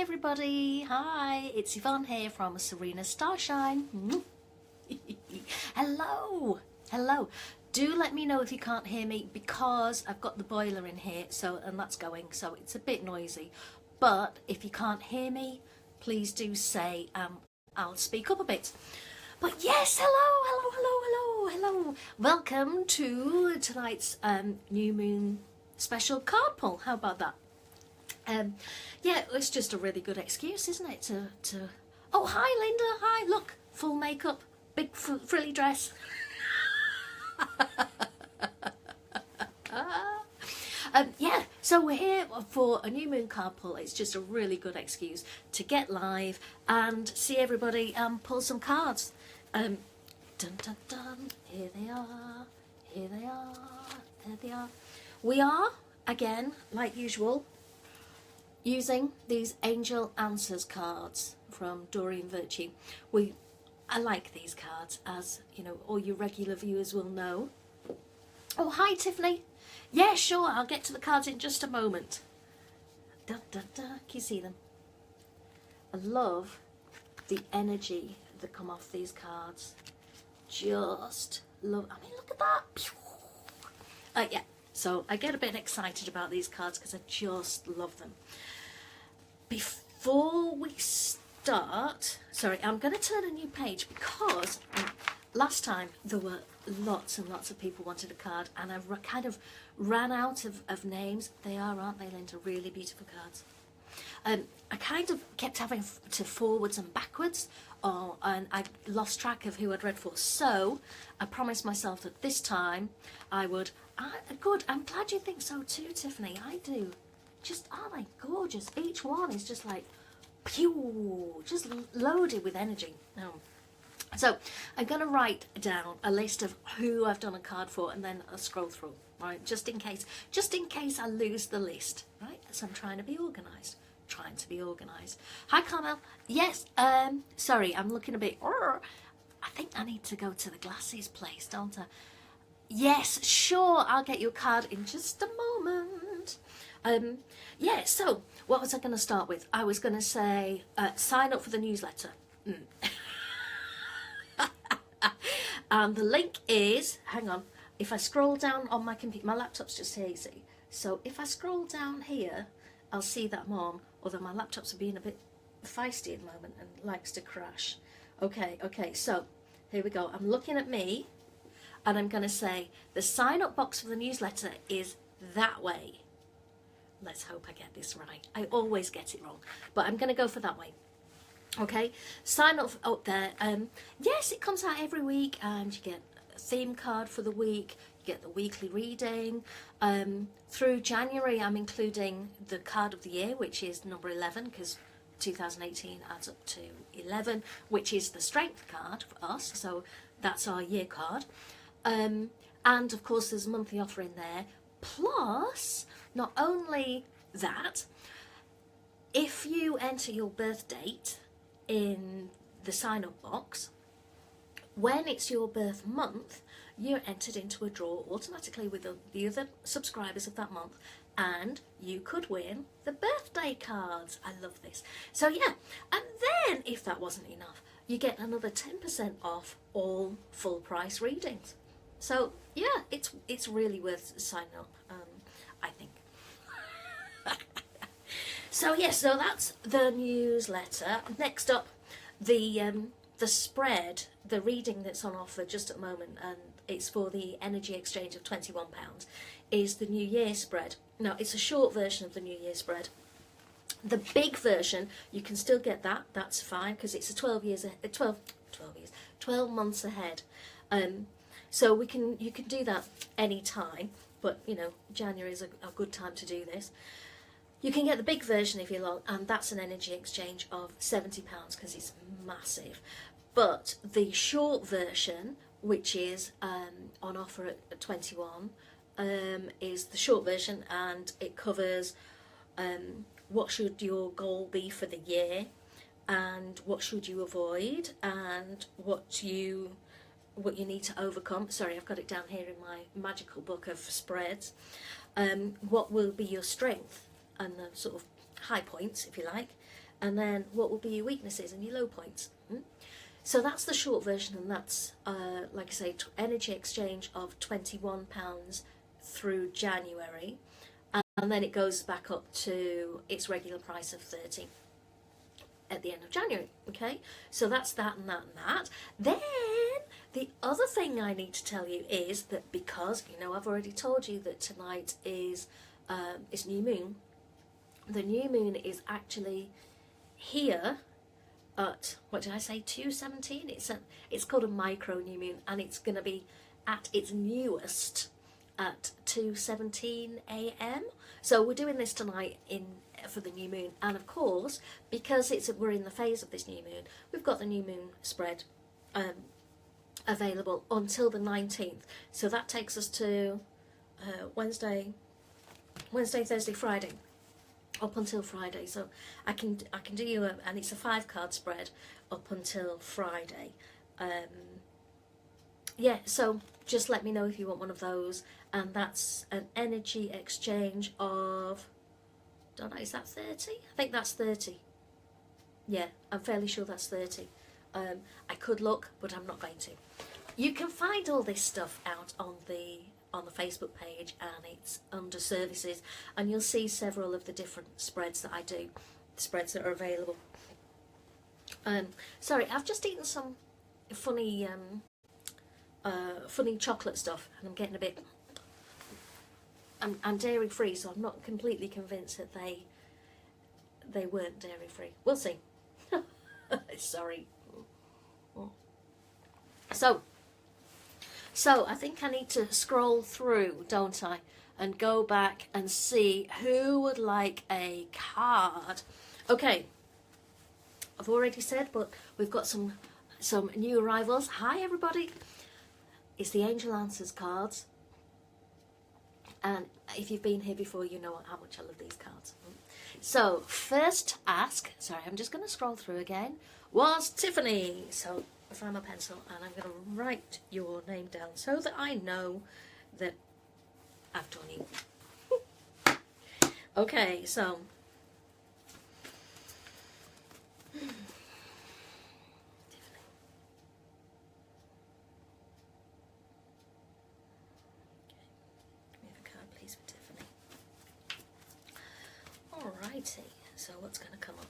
everybody, hi, it's Yvonne here from Serena Starshine. Hello. Do let me know if you can't hear me because I've got the boiler in here, and that's going, so it's a bit noisy. But if you can't hear me, please do say, I'll speak up a bit. But yes, hello. Welcome to tonight's new moon special card pull. How about that? Yeah, it's just a really good excuse, isn't it? To oh, hi Linda, hi, look, full makeup, big frilly dress. Yeah, so we're here for a new moon card pull. It's just a really good excuse to get live and see everybody pull some cards. Dun dun dun, here they are, there they are. We are, again, like usual, using these Angel Answers cards from Doreen Virtue. I like these cards, as you know, all you regular viewers will know. Oh, hi Tiffany. Yeah, sure, I'll get to the cards in just a moment. Da, da, da. Can you see them? I love the energy that come off these cards. Just love, I mean, look at that. Yeah, so I get a bit excited about these cards because I just love them. Before we start, sorry, I'm going to turn a new page because last time there were lots and lots of people wanted a card and I kind of ran out of names. They are, aren't they, Linda? Really beautiful cards. I kind of kept having to forwards and backwards, and I lost track of who I'd read for. So I promised myself that this time I would. Good, I'm glad you think so too, Tiffany. I do. Just, aren't they gorgeous? Each one is just like, pew, just loaded with energy. So I'm going to write down a list of who I've done a card for and then I'll scroll through, right? Just in case I lose the list, right? So I'm trying to be organised. Hi, Carmel. Yes, sorry, I'm looking a bit, I think I need to go to the glasses place, don't I? Yes, sure, I'll get you a card in just a moment. Yeah, so what was I going to start with? I was going to say sign up for the newsletter. And the link is, hang on, if I scroll down on my computer, my laptop's just here, you see. So if I scroll down here, I'll see that I'm on, although my laptop's being a bit feisty at the moment and likes to crash. Okay, so here we go. I'm looking at me and I'm going to say the sign up box for the newsletter is that way. Let's hope I get this right. I always get it wrong, but I'm going to go for that way. Okay, sign up there. Yes, it comes out every week and you get a theme card for the week. You get the weekly reading. Through January, I'm including the card of the year, which is number 11, because 2018 adds up to 11, which is the strength card for us. So that's our year card. And of course, there's a monthly offer in there. Plus, not only that, if you enter your birth date in the sign-up box, when it's your birth month, you're entered into a draw automatically with the other subscribers of that month, and you could win the birthday cards. I love this. So yeah, and then if that wasn't enough, you get another 10% off all full price readings. So yeah, it's really worth signing up, I think. So yes, so that's the newsletter. Next up, the spread, the reading that's on offer just at the moment, and it's for the energy exchange of £21, is the New Year spread. Now, it's a short version of the New Year spread. The big version, you can still get that. That's fine because it's a 12 months ahead. So you can do that any time, but you know, January is a good time to do this. You can get the big version if you like, and that's an energy exchange of £70 because it's massive. But the short version, which is on offer at 21, is the short version, and it covers what should your goal be for the year, and what should you avoid, and what you need to overcome. Sorry, I've got it down here in my magical book of spreads. What will be your strength and the sort of high points, if you like, and then what will be your weaknesses and your low points. So that's the short version, and that's, like I say, energy exchange of £21 through January, and then it goes back up to its regular price of 30 at the end of January. Okay, so that's that and that and that. Then the other thing I need to tell you is that, because you know I've already told you that tonight is new moon. The new moon is actually here at, what did I say, 2:17? It's called a micro new moon, and it's going to be at its newest at 2:17 a.m. So we're doing this tonight for the new moon, and of course, because we're in the phase of this new moon, we've got the new moon spread available until the 19th. So that takes us to Wednesday, Thursday, Friday, up until Friday. So I can do you and it's a 5-card spread up until Friday. Yeah, so just let me know if you want one of those, and that's an energy exchange of, don't know, is that 30? I think that's 30. Yeah, I'm fairly sure that's 30. I could look, but I'm not going to. You can find all this stuff out on the Facebook page, and it's under services, and you'll see several of the different spreads that I do, the spreads that are available. Sorry, I've just eaten some funny chocolate stuff, and I'm getting a bit. I'm dairy free, so I'm not completely convinced that they weren't dairy free. We'll see. Sorry. So I think I need to scroll through, don't I, and go back and see who would like a card. Okay, I've already said, but we've got some new arrivals. Hi everybody. It's the Angel Answers cards, and if you've been here before, you know how much I love these cards. So first ask, sorry, I'm just going to scroll through again, was Tiffany. So I'll find my pencil, and I'm going to write your name down so that I know that I've done you. Okay, so Tiffany. Give me a card, please, for Tiffany. Alrighty, so what's going to come up?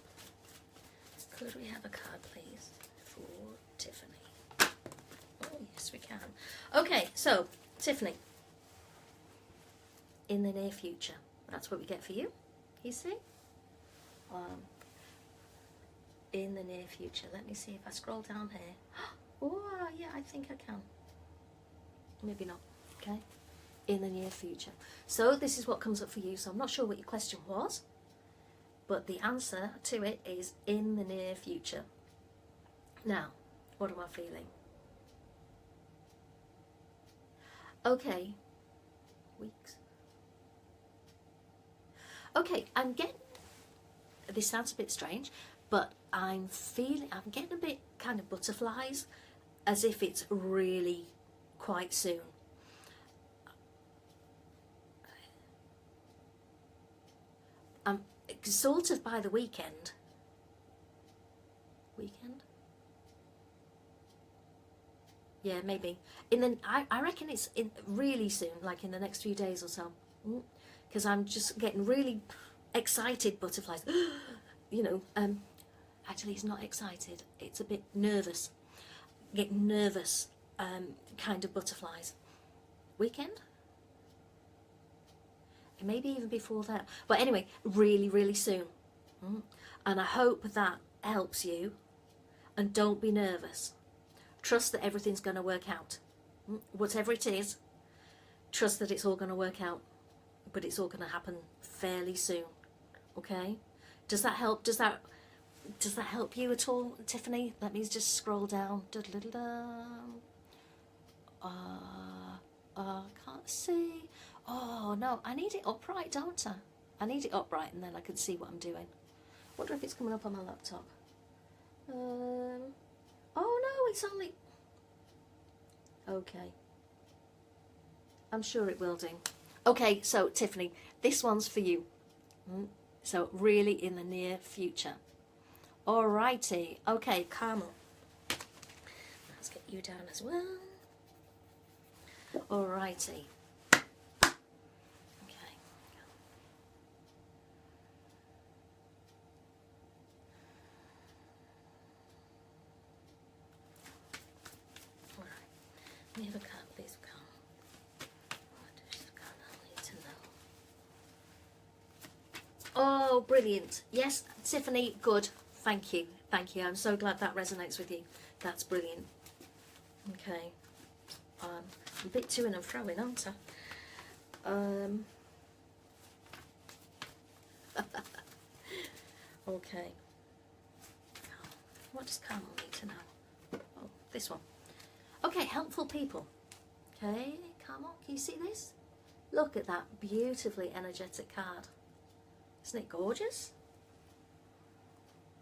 Could we have a card, please, for Tiffany? Oh, yes, we can. Okay, so, Tiffany. In the near future. That's what we get for you, you see? In the near future. Let me see if I scroll down here. Oh, yeah, I think I can. Maybe not. Okay. In the near future. So, this is what comes up for you. So, I'm not sure what your question was, but the answer to it is in the near future. Now, what am I feeling? Okay. Weeks. Okay, I'm getting, this sounds a bit strange, but I'm getting a bit kind of butterflies, as if it's really quite soon. Sort of by the weekend. Yeah, maybe. I reckon it's really soon, like in the next few days or so. Because I'm just getting really excited butterflies. You know, actually it's not excited, it's a bit nervous. Getting nervous kind of butterflies. Weekend? Maybe even before that. But anyway, really, really soon. And I hope that helps you. And don't be nervous. Trust that everything's going to work out. Whatever it is, trust that it's all going to work out. But it's all going to happen fairly soon. Okay? Does that help? Does that help you at all, Tiffany? Let me just scroll down. Can't see. Oh no, I need it upright, don't I? I need it upright, and then I can see what I'm doing. Wonder if it's coming up on my laptop. Oh no, it's only. Okay. I'm sure it will do. Okay, so Tiffany, this one's for you. So really in the near future. Alrighty. Okay, Carmel. Let's get you down as well. Alrighty. Okay. Alright. We have a card, please, Carmel. What does Carmel need to know? Oh, brilliant. Yes, Tiffany, good. Thank you. Thank you. I'm so glad that resonates with you. That's brilliant. Okay. I'm a bit to and fro-ing, aren't I? Okay. What does Carmel need to know? Oh, this one. Okay, helpful people. Okay, Carmel, can you see this? Look at that beautifully energetic card. Isn't it gorgeous?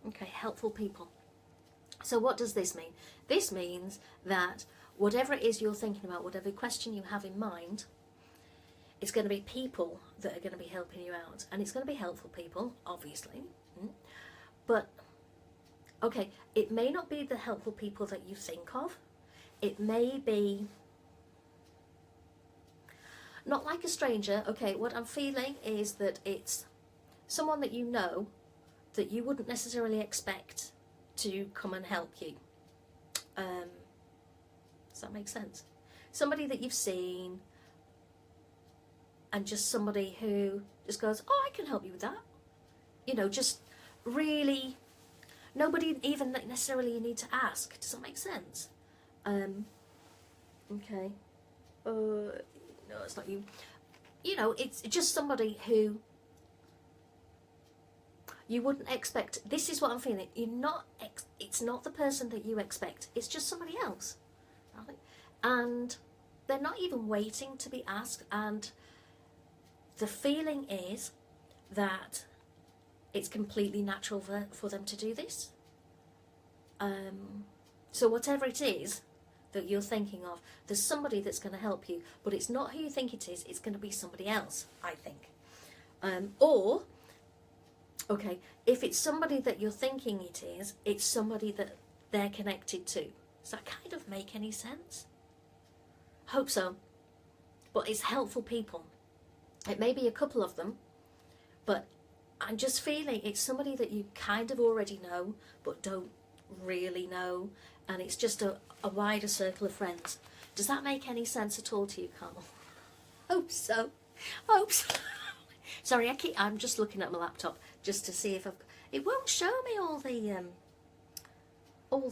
Okay, helpful people. So what does this mean? This means that whatever it is you're thinking about, whatever question you have in mind, it's going to be people that are going to be helping you out. And it's going to be helpful people, obviously. But, okay, it may not be the helpful people that you think of. It may be not like a stranger. Okay, what I'm feeling is that it's someone that you know that you wouldn't necessarily expect to come and help you. Does that make sense? Somebody that you've seen, and just somebody who just goes, oh, I can help you with that. You know, just really, nobody even necessarily you need to ask. Does that make sense? Okay. No, it's not you. You know, it's just somebody who you wouldn't expect. This is what I'm feeling. You're not. It's not the person that you expect. It's just somebody else, right? And they're not even waiting to be asked. And the feeling is that it's completely natural for them to do this. So whatever it is that you're thinking of, there's somebody that's going to help you, but it's not who you think it is. It's going to be somebody else, I think. Or, okay, if it's somebody that you're thinking it is, it's somebody that they're connected to. Does that kind of make any sense? Hope so. But it's helpful people. It may be a couple of them, but I'm just feeling it's somebody that you kind of already know, but don't really know, and it's just a wider circle of friends. Does that make any sense at all to you, Carmel? Hope so. Hope so. Sorry, I'm just looking at my laptop just to see if it won't show me all the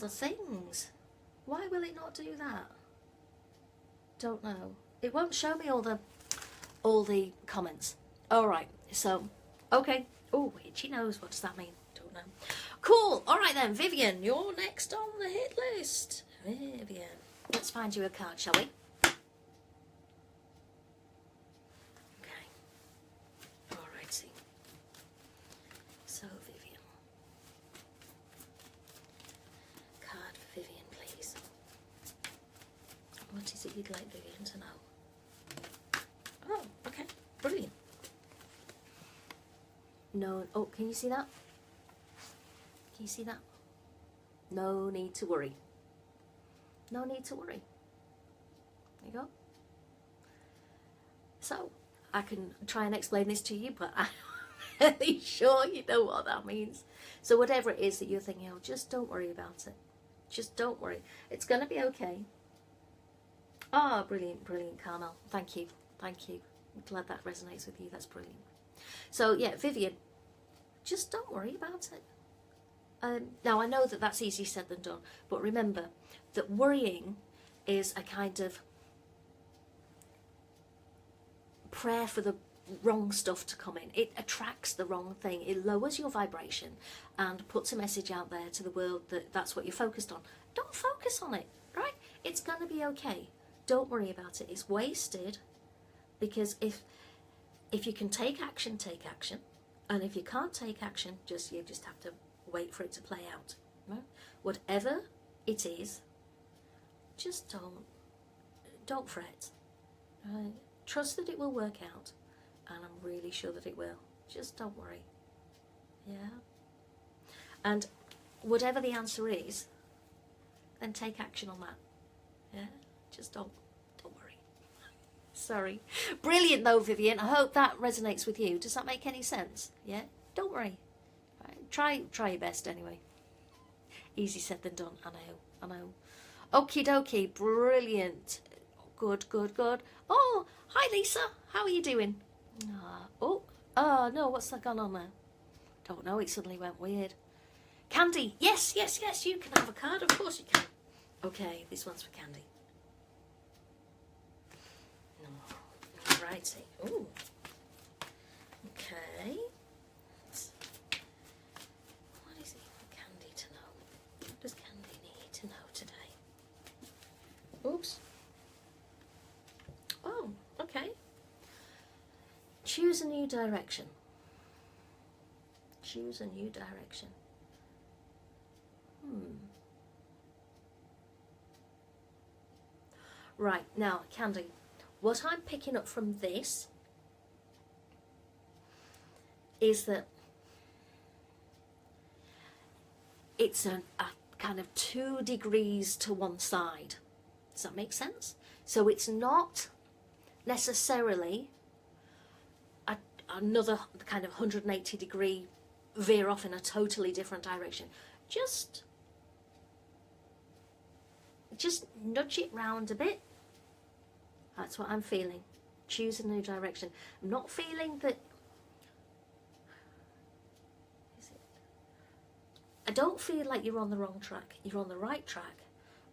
things. Why will it not do that? Don't know. It won't show me all the comments. All right. So, okay. Oh, itchy nose. What does that mean? Don't know. Cool. All right then, Vivian, you're next on the hit list. Vivian, let's find you a card, shall we? Okay. All righty. So, Vivian. Card for Vivian, please. What is it you'd like Vivian to know? Oh, okay. Brilliant. No. Oh, can you see that? Can you see that? No need to worry. No need to worry. There you go. So, I can try and explain this to you, but I'm really sure you know what that means. So whatever it is that you're thinking of, just don't worry about it. Just don't worry. It's going to be okay. Ah, brilliant, brilliant, Carmel. Thank you. Thank you. I'm glad that resonates with you. That's brilliant. So, yeah, Vivian, just don't worry about it. Now, I know that that's easier said than done, but remember that worrying is a kind of prayer for the wrong stuff to come in. It attracts the wrong thing. It lowers your vibration and puts a message out there to the world that that's what you're focused on. Don't focus on it, right? It's going to be okay. Don't worry about it. It's wasted, because if you can take action, take action. And if you can't take action, you just have to wait for it to play out. Right? Whatever it is, just don't fret. Right? Trust that it will work out, and I'm really sure that it will. Just don't worry. Yeah. And whatever the answer is, then take action on that. Yeah, just don't worry. Sorry. Brilliant though, Vivian. I hope that resonates with you. Does that make any sense? Yeah, don't worry. Right. Try your best anyway. Easy said than done. I know. Okie dokie. Brilliant. Good. Oh, hi Lisa. How are you doing? Oh no, what's that gone on there? Don't know, it suddenly went weird. Candy, yes, you can have a card, of course you can. Okay, this one's for Candy. No, righty. Ooh. Okay. What is it for Candy to know? What does Candy need to know today? Oops. Oh, okay. Choose a new direction. Choose a new direction. Right, now, Candy, what I'm picking up from this is that it's a kind of 2 degrees to one side. Does that make sense? So it's not necessarily another kind of 180 degree veer off in a totally different direction. Just nudge it round a bit. That's what I'm feeling. Choose a new direction. I'm not feeling that. I don't feel like you're on the wrong track. You're on the right track,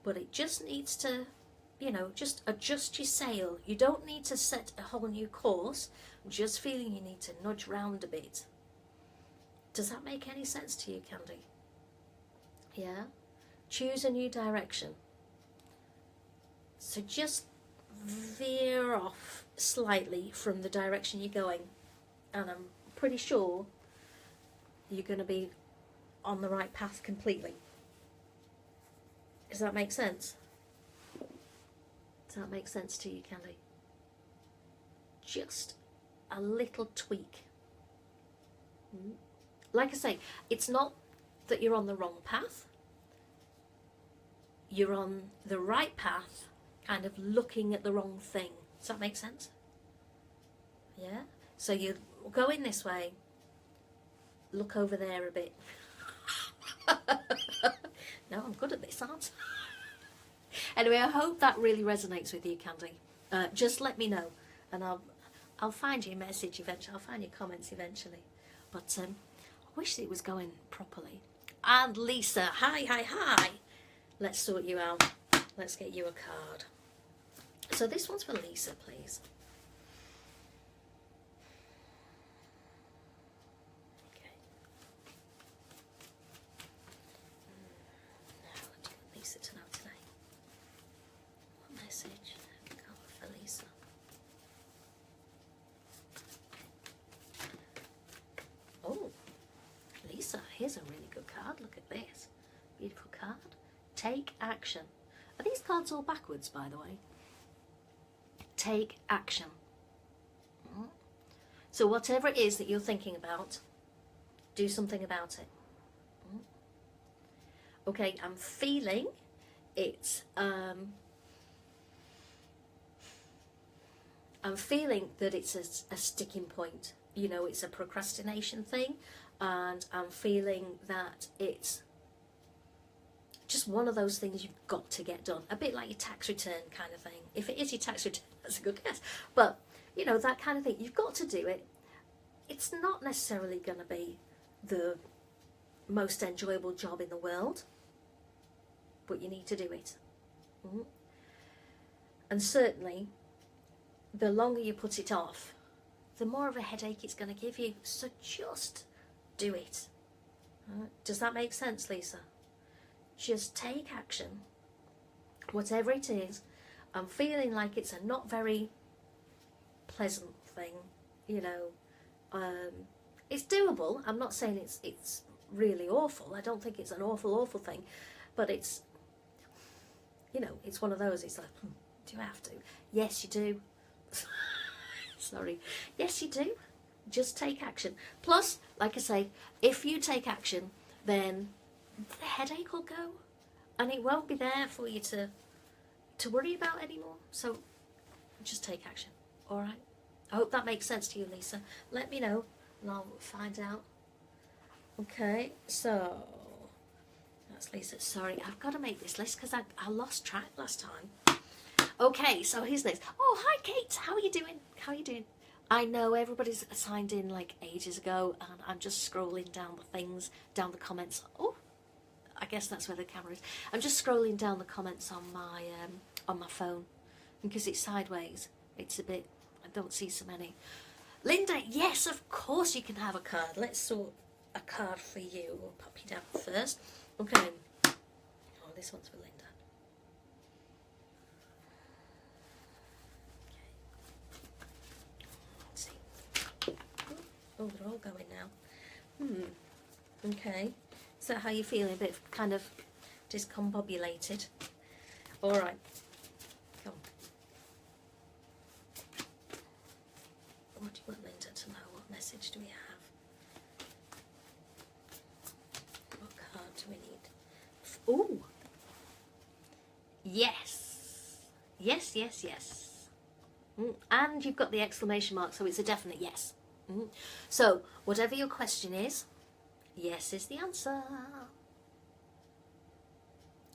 but it just needs to, just adjust your sail. You don't need to set a whole new course. I'm just feeling you need to nudge round a bit. Does that make any sense to you, Candy? Yeah? Choose a new direction. So just veer off slightly from the direction you're going, and I'm pretty sure you're going to be on the right path completely. Does that make sense? Does that make sense to you, Candy? Just a little tweak. Like I say, it's not that you're on the wrong path. You're on the right path, kind of looking at the wrong thing. Does that make sense? Yeah? So you go in this way, look over there a bit. No, I'm good at this, aren't I? Anyway, I hope that really resonates with you, Candy. Just let me know, and I'll find your message eventually. I'll find your comments eventually. But I wish it was going properly. And Lisa, hi. Let's sort you out. Let's get you a card. So this one's for Lisa, please. Okay. Now, what do you want Lisa to know today? What message have we got for Lisa? Oh, Lisa, here's a really good card. Look at this. Beautiful card. Take action. Are these cards all backwards, by the way? Take action. So whatever it is that you're thinking about, do something about it. Okay, I'm feeling it's I'm feeling that it's a sticking point. It's a procrastination thing, and I'm feeling that it's just one of those things you've got to get done. A bit like your tax return kind of thing. If it is your tax return, that's a good guess. But, that kind of thing. You've got to do it. It's not necessarily going to be the most enjoyable job in the world, but you need to do it. And certainly, the longer you put it off, the more of a headache it's going to give you. So just do it. Does that make sense, Lisa? Just take action, whatever it is. I'm feeling like it's a not very pleasant thing, It's doable. I'm not saying it's really awful. I don't think it's an awful thing, but it's, it's one of those. It's like, do you have to? Yes, you do. Sorry. Yes, you do. Just take action. Plus, like I say, if you take action, then the headache will go, and it won't be there for you to worry about anymore. So just take action. All right. I hope that makes sense to you, Lisa. Let me know, and I'll find out. Okay, so that's Lisa. Sorry, I've got to make this list because I lost track last time. Okay, so here's next. Oh, hi, Kate. How are you doing? How are you doing? I know everybody's signed in like ages ago, and I'm just scrolling down the things, down the comments. Oh, I guess that's where the camera is. I'm just scrolling down the comments on my phone because it's sideways. It's a bit. I don't see so many. Linda, yes, of course you can have a card. Let's sort a card for you. We'll pop you down first. Okay. Oh, this one's for Linda. Oh, they're all going now. Okay. Is that how you're feeling? A bit kind of discombobulated. All right. Come on. What do you want Linda to know? What message do we have? What card do we need? Ooh. Yes. Yes, yes, yes. And you've got the exclamation mark, so it's a definite yes. So, whatever your question is, yes is the answer.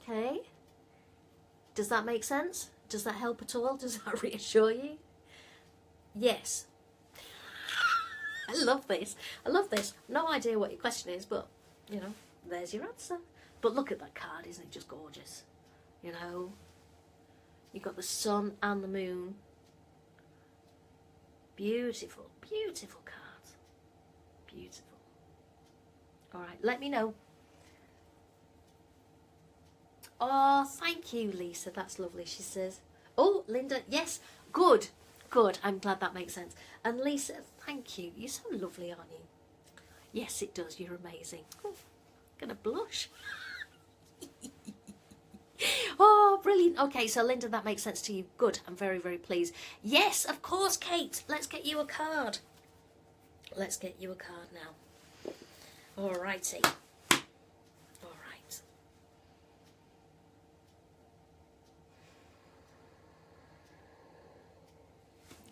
Okay? Does that make sense? Does that help at all? Does that reassure you? Yes. I love this. I love this. No idea what your question is, but, you know, there's your answer. But look at that card, isn't it just gorgeous? You know? You've got the sun and the moon. Beautiful, beautiful cards. Beautiful. All right, let me know. Oh, thank you, Lisa. That's lovely, she says. Oh, Linda, yes, good, good. I'm glad that makes sense. And Lisa, thank you. You're so lovely, aren't you? Yes, it does. You're amazing. Oh, I'm gonna blush. Oh, brilliant. Okay, so Linda, that makes sense to you. Good. I'm very, very pleased. Yes, of course, Kate. Let's get you a card. Let's get you a card now. All righty. All right.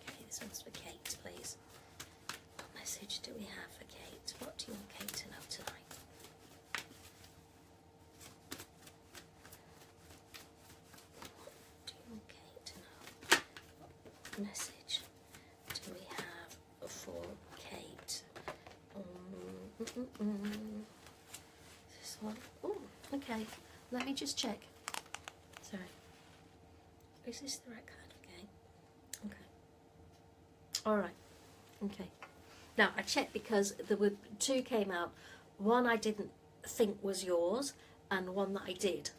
Okay, this one's for Kate, please. What message do we have for Kate? What do you want Kate to know tonight? Message do we have for Kate? This one. Oh, okay. Let me just check. Sorry. Is this the right card? Okay. Okay. All right. Okay. Now I checked because there were two came out. One I didn't think was yours, and one that I did.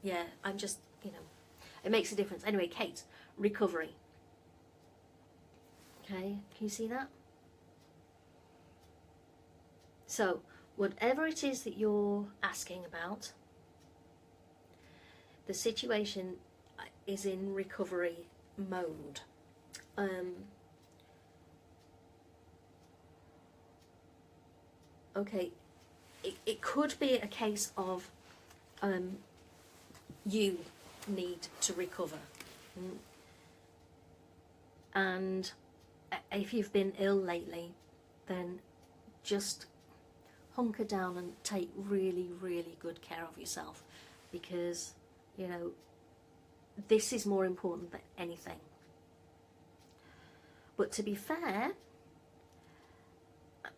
Yeah, I'm just, you know, it makes a difference. Anyway, Kate. Recovery. Okay, can you see that? So, whatever it is that you're asking about, the situation is in recovery mode. Okay, it could be a case of you need to recover. And if you've been ill lately, then just hunker down and take really, really good care of yourself, because, you know, this is more important than anything. But to be fair,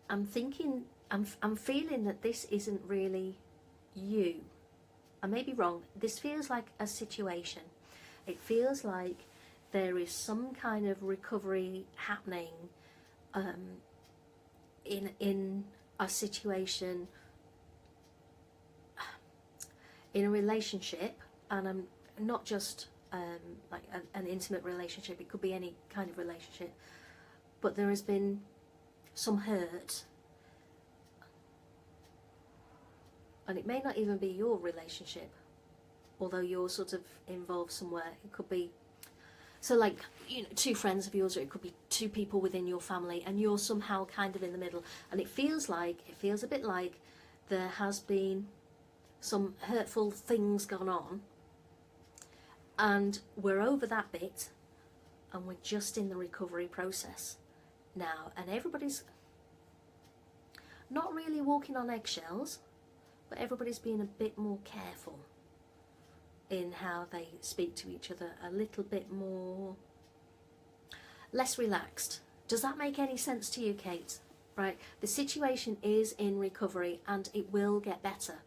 I'm feeling that this isn't really you. I may be wrong. This feels like a situation. It feels like there is some kind of recovery happening in a situation, in a relationship, and I'm not just like an intimate relationship. It could be any kind of relationship, but there has been some hurt, and it may not even be your relationship, although you're sort of involved somewhere. It could be, so like, you know, two friends of yours, or it could be two people within your family, and you're somehow kind of in the middle, and it feels a bit like there has been some hurtful things gone on, and we're over that bit, and we're just in the recovery process now, and everybody's not really walking on eggshells, but everybody's being a bit more careful in how they speak to each other, a little bit more less relaxed. Does that make any sense to you, Kate? Right, the situation is in recovery and it will get better,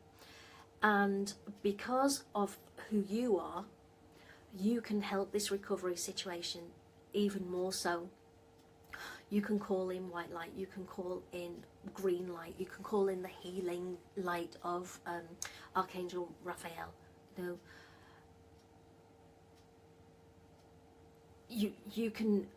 and because of who you are, you can help this recovery situation even more so. You can call in white light, you can call in green light, you can call in the healing light of Archangel Raphael. You can,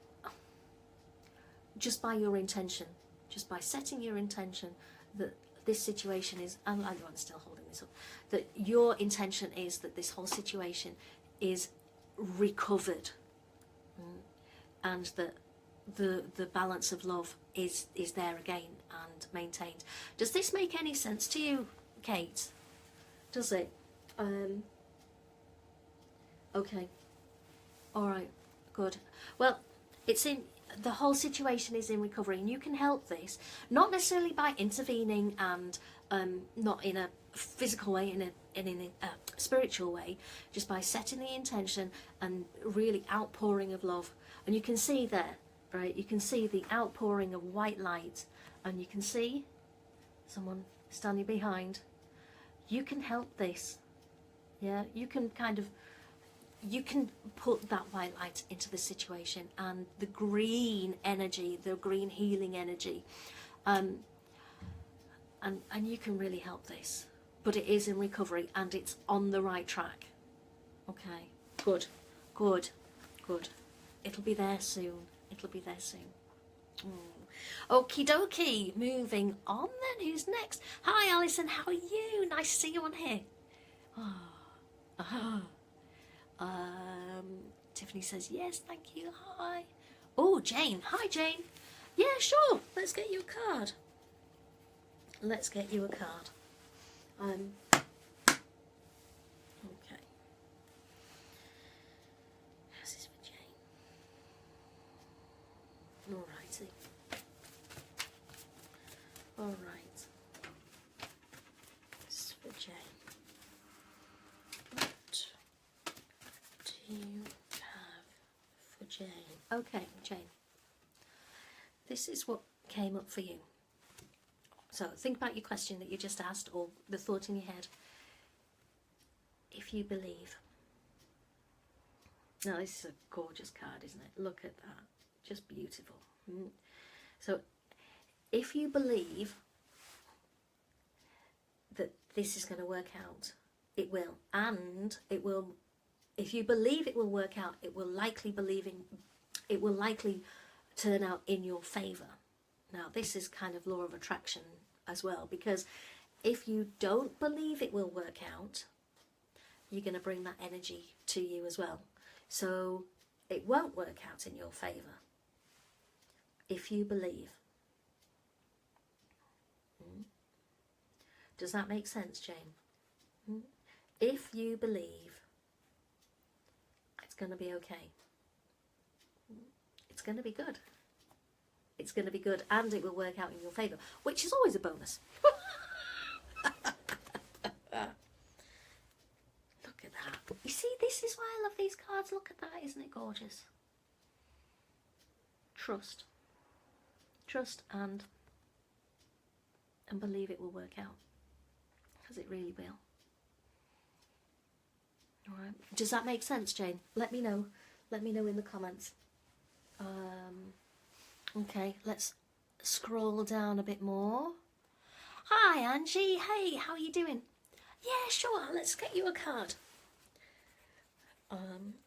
just by your intention, just by setting your intention that this situation is, and I'm still holding this up, that your intention is that this whole situation is recovered, and that the balance of love is there again and maintained. Does this make any sense to you, Kate? Does it? Okay. All right. Good. Well, it's in, the whole situation is in recovery, and you can help this not necessarily by intervening, and not in a physical way, in a spiritual way, just by setting the intention and really outpouring of love. And you can see there, right, you can see the outpouring of white light, and you can see someone standing behind. You can help this. Yeah, you can kind of, you can put that white light into the situation, and the green energy, the green healing energy, and you can really help this. But it is in recovery and it's on the right track. Okay, good, good, good. It'll be there soon. It'll be there soon. Okie dokie, moving on then. Who's next? Hi Alison, how are you? Nice to see you on here. Tiffany says yes, thank you. Hi. Oh, Jane. Hi, Jane. Yeah, sure. Let's get you a card. Let's get you a card. Okay. This is for Jane. Alrighty. Alright. This is for Jane. What do you have for Jane? Okay, Jane. This is what came up for you. So think about your question that you just asked, or the thought in your head. If you believe. Now this is a gorgeous card, isn't it? Look at that. Just beautiful. So if you believe that this is going to work out, it will. And it will, if you believe it will work out, it will likely turn out in your favour. Now this is kind of law of attraction as well, because if you don't believe it will work out, you're going to bring that energy to you as well. So it won't work out in your favour if you believe. Does that make sense, Jane? If you believe, it's going to be okay. It's going to be good. It's going to be good, and it will work out in your favour, which is always a bonus. Look at that. You see, this is why I love these cards. Look at that. Isn't it gorgeous? Trust. Trust and believe it will work out, because it really will. All right. Does that make sense, Jane? Let me know. Let me know in the comments. Okay, let's scroll down a bit more. Hi, Angie. Hey, how are you doing? Yeah, sure. Let's get you a card.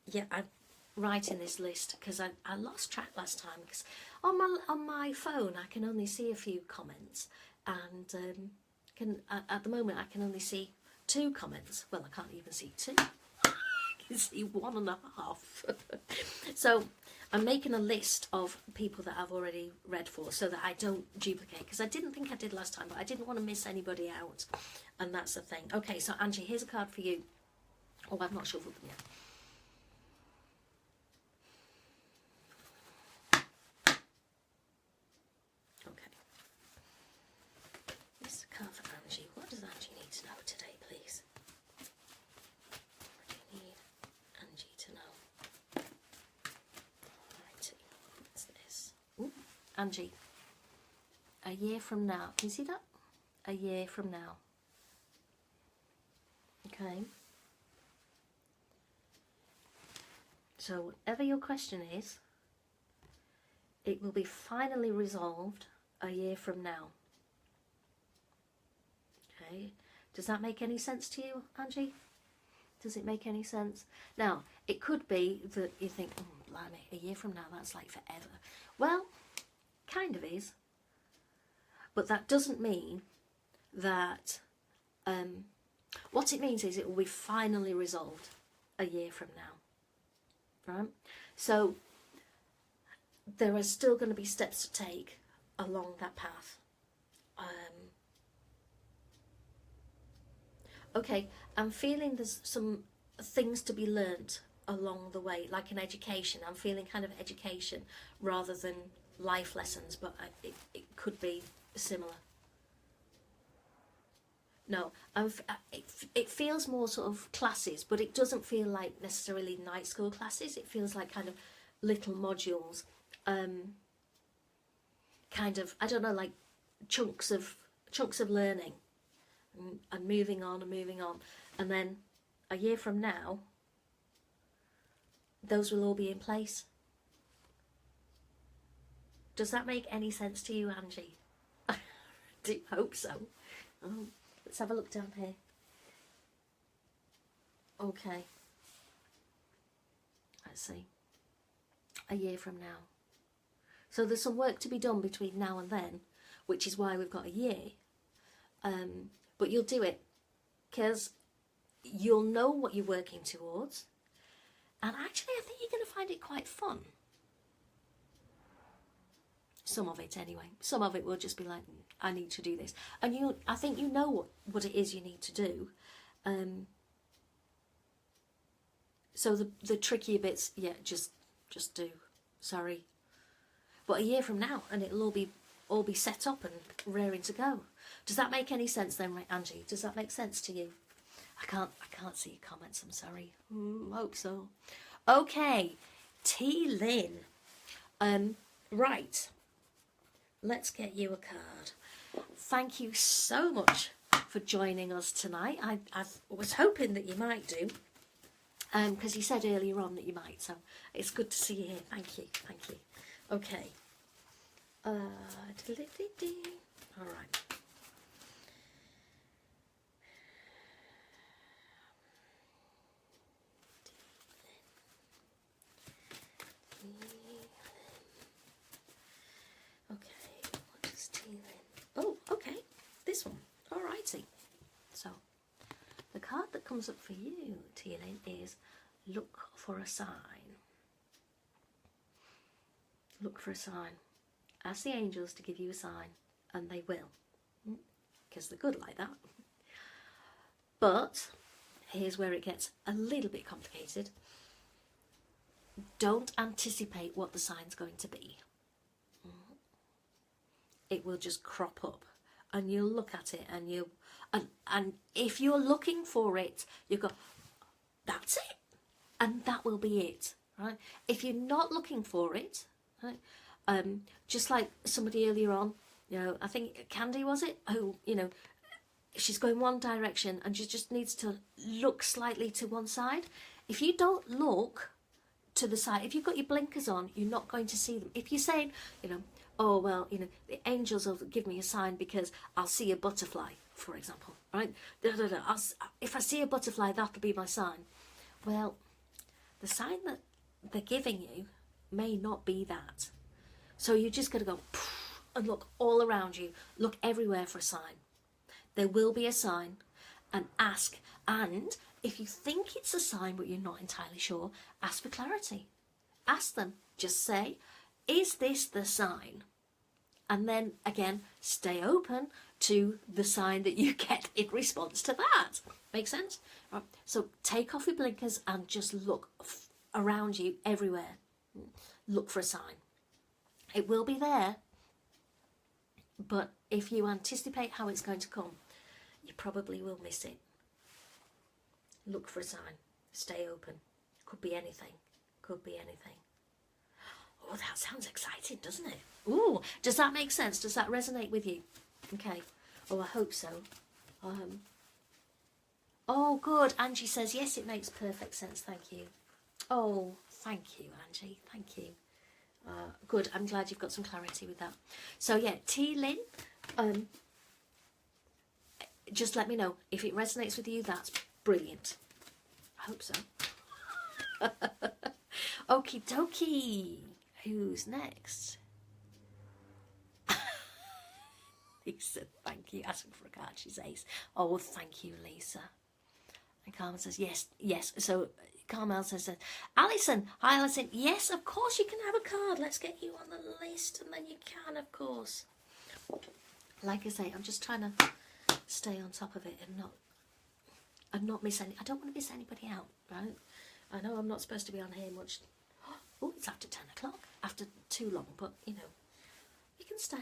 Yeah, I'm writing this list because I lost track last time, because on my phone I can only see a few comments, and at the moment I can only see 2 comments. Well, I can't even see 2. I can see 1.5. So I'm making a list of people that I've already read for so that I don't duplicate, because I didn't think I did last time, but I didn't want to miss anybody out, and that's the thing. Okay, so Angie, here's a card for you. Oh, I've not shuffled them yet. Okay. This is a card for Angie. What does Angie need to know today, please? What do you need Angie to know? Alrighty, what's this? Ooh, Angie, a year from now. Can you see that? A year from now. Okay. So whatever your question is, it will be finally resolved a year from now. Okay. Does that make any sense to you, Angie? Does it make any sense? Now, it could be that you think, oh, blimey, a year from now, that's like forever. Well, kind of is. But that doesn't mean that... what it means is it will be finally resolved a year from now. Right? So there are still going to be steps to take along that path. Okay, I'm feeling there's some things to be learnt along the way, like in education. I'm feeling kind of education rather than life lessons, but it could be similar. No, it feels more sort of classes, but it doesn't feel like necessarily night school classes. It feels like kind of little modules, kind of, I don't know, like chunks of learning, and moving on and moving on, and then a year from now, those will all be in place. Does that make any sense to you, Angie? I do hope so. Oh. Let's have a look down here. Okay. Let's see. A year from now. So there's some work to be done between now and then, which is why we've got a year. But you'll do it, because you'll know what you're working towards. And actually, I think you're going to find it quite fun. Some of it anyway. Some of it will just be like, I need to do this. And I think you know what it is you need to do. So the trickier bits, yeah, just do. Sorry. But a year from now, and it'll all be set up and raring to go. Does that make any sense then, right, Angie? Does that make sense to you? I can't see your comments, I'm sorry. Hope so. Okay, T. Lynn. Right. Let's get you a card. Thank you so much for joining us tonight. I was hoping that you might do, because you said earlier on that you might, so it's good to see you here. Thank you, thank you. Okay. All right. Oh, okay, this one. Alrighty. So, the card that comes up for you, T-Lynn, is look for a sign. Look for a sign. Ask the angels to give you a sign, and they will. Because they're good like that. But, here's where it gets a little bit complicated. Don't anticipate what the sign's going to be. It will just crop up, and you'll look at it, and if you're looking for it, you go, that's it, and that will be it, right? If you're not looking for it, right, just like somebody earlier on, I think Candy was it, who, she's going one direction and she just needs to look slightly to one side. If you don't look to the side, if you've got your blinkers on, you're not going to see them. If you're saying, oh, well, the angels will give me a sign because I'll see a butterfly, for example, right? If I see a butterfly, that'll be my sign. Well, the sign that they're giving you may not be that. So you just got to go and look all around you. Look everywhere for a sign. There will be a sign, and ask. And if you think it's a sign but you're not entirely sure, ask for clarity. ask them, just say, is this the sign? And then again, stay open to the sign that you get in response to that. Make sense? Right. So take off your blinkers and just look around you everywhere. Look for a sign. It will be there, but if you anticipate how it's going to come, you probably will miss it. Look for a sign. Stay open. Could be anything. Could be anything. Oh, that sounds exciting, doesn't it? Ooh, does that make sense? Does that resonate with you? Okay. Oh, I hope so. Oh, good. Angie says, yes, it makes perfect sense. Thank you. Oh, thank you, Angie. Thank you. Good. I'm glad you've got some clarity with that. So, yeah, T. Lynn, just let me know. If it resonates with you, that's brilliant. I hope so. Okie dokie. Who's next? Lisa, thank you. Asking for a card, she's ace. Oh, thank you, Lisa. And Carmen says, yes, yes. So Carmel says, Alison, hi Alison. Yes, of course you can have a card. Let's get you on the list. And then you can, of course. Like I say, I'm just trying to stay on top of it and not miss any. I don't want to miss anybody out, right? I know I'm not supposed to be on here much. Oh, it's after 10 o'clock. After too long, but you know, you can stay.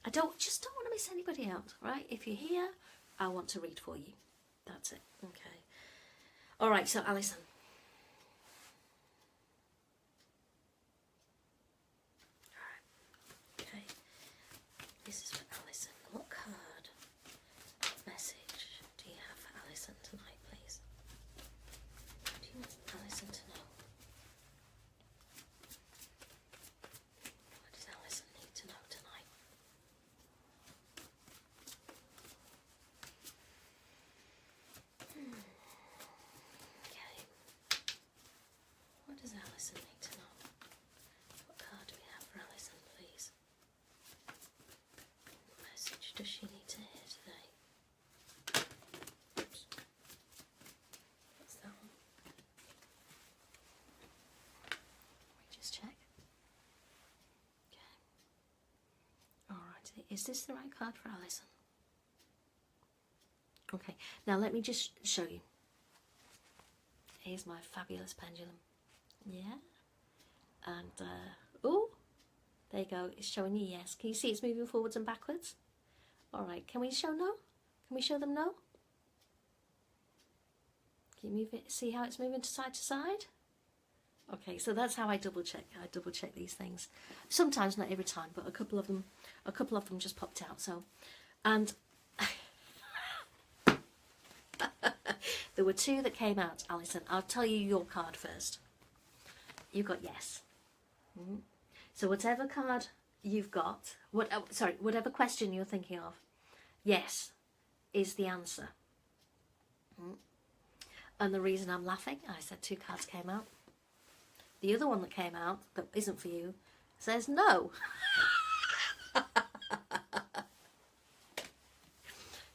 I don't want to miss anybody out, right? If you're here, I want to read for you. That's it. Okay. All right. So, Alison. All right. Okay. This is for Alison. What card, message do you have for Alison tonight, please? What do you want Alison to know? What does Alison need to know tonight? Okay. What does Alison need to know? What card do we have for Alison, please? What message does she need to hear today? Oops. What's that one? Let me just check. Okay. Alright, is this the right card for Alison? Okay, now let me just show you. Here's my fabulous pendulum. Yeah. And, oh, there you go. It's showing you yes. Can you see it's moving forwards and backwards? All right, can we show no? Can we show them no? Can you move it? See how it's moving to side? Okay, so that's how I double check. I double check these things. Sometimes, not every time, but a couple of them just popped out. So, and there were two that came out, Alison. I'll tell you your card first. You got yes. Mm-hmm. So whatever card you've got, whatever question you're thinking of, yes is the answer. Mm-hmm. And the reason I'm laughing, I said two cards came out. The other one that came out that isn't for you says no.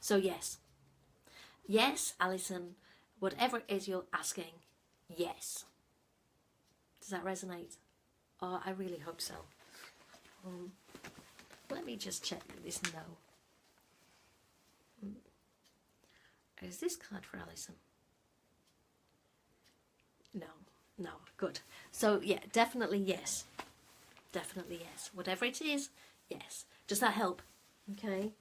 So yes. Yes, Alison, whatever it is you're asking, yes. Does that resonate? Oh, I really hope so. Let me just check this no. Is this card for Alison? No, good. So yeah, definitely yes. Definitely yes. Whatever it is, yes. Does that help? Okay.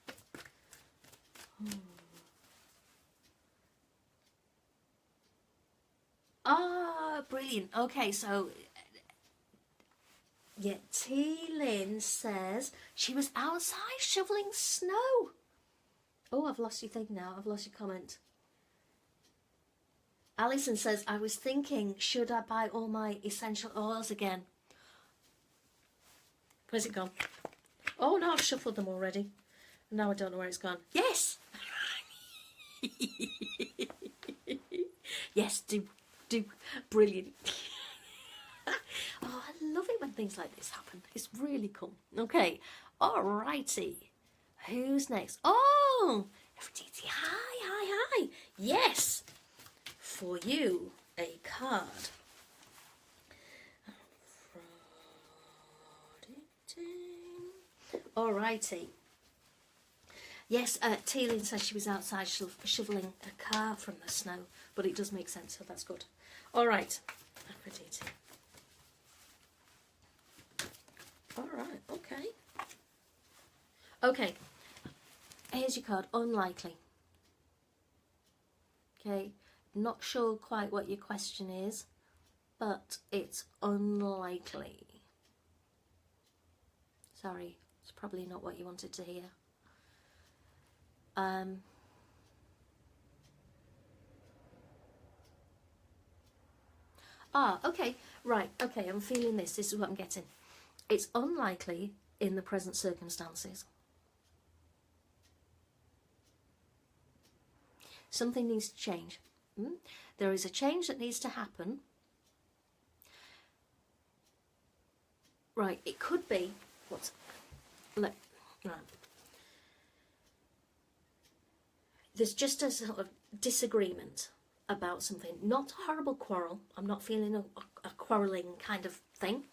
Ah, brilliant. Okay, so yeah, T. Lynn says she was outside shoveling snow. Oh, I've lost your thing now. I've lost your comment. Alison says, I was thinking, should I buy all my essential oils again? Where's it gone? Oh, no, I've shuffled them already. Now I don't know where it's gone. Yes! Yes, do. Brilliant. Oh, I love it when things like this happen. It's really cool. Okay, alrighty. Who's next? Oh, Aphrodite. Hi. Yes, for you, a card Alrighty. Yes, Teelin says she was outside shoveling a car from the snow, but it does make sense, so that's good. Alright, Aphrodite. Alright, okay. Okay, here's your card, unlikely. Okay, not sure quite what your question is, but it's unlikely. Sorry, it's probably not what you wanted to hear. Okay, right, okay, I'm feeling this. This is what I'm getting. It's unlikely in the present circumstances. Something needs to change. There is a change that needs to happen. Right, it could be, right. There's just a sort of disagreement about something. Not a horrible quarrel. I'm not feeling a quarrelling kind of thing.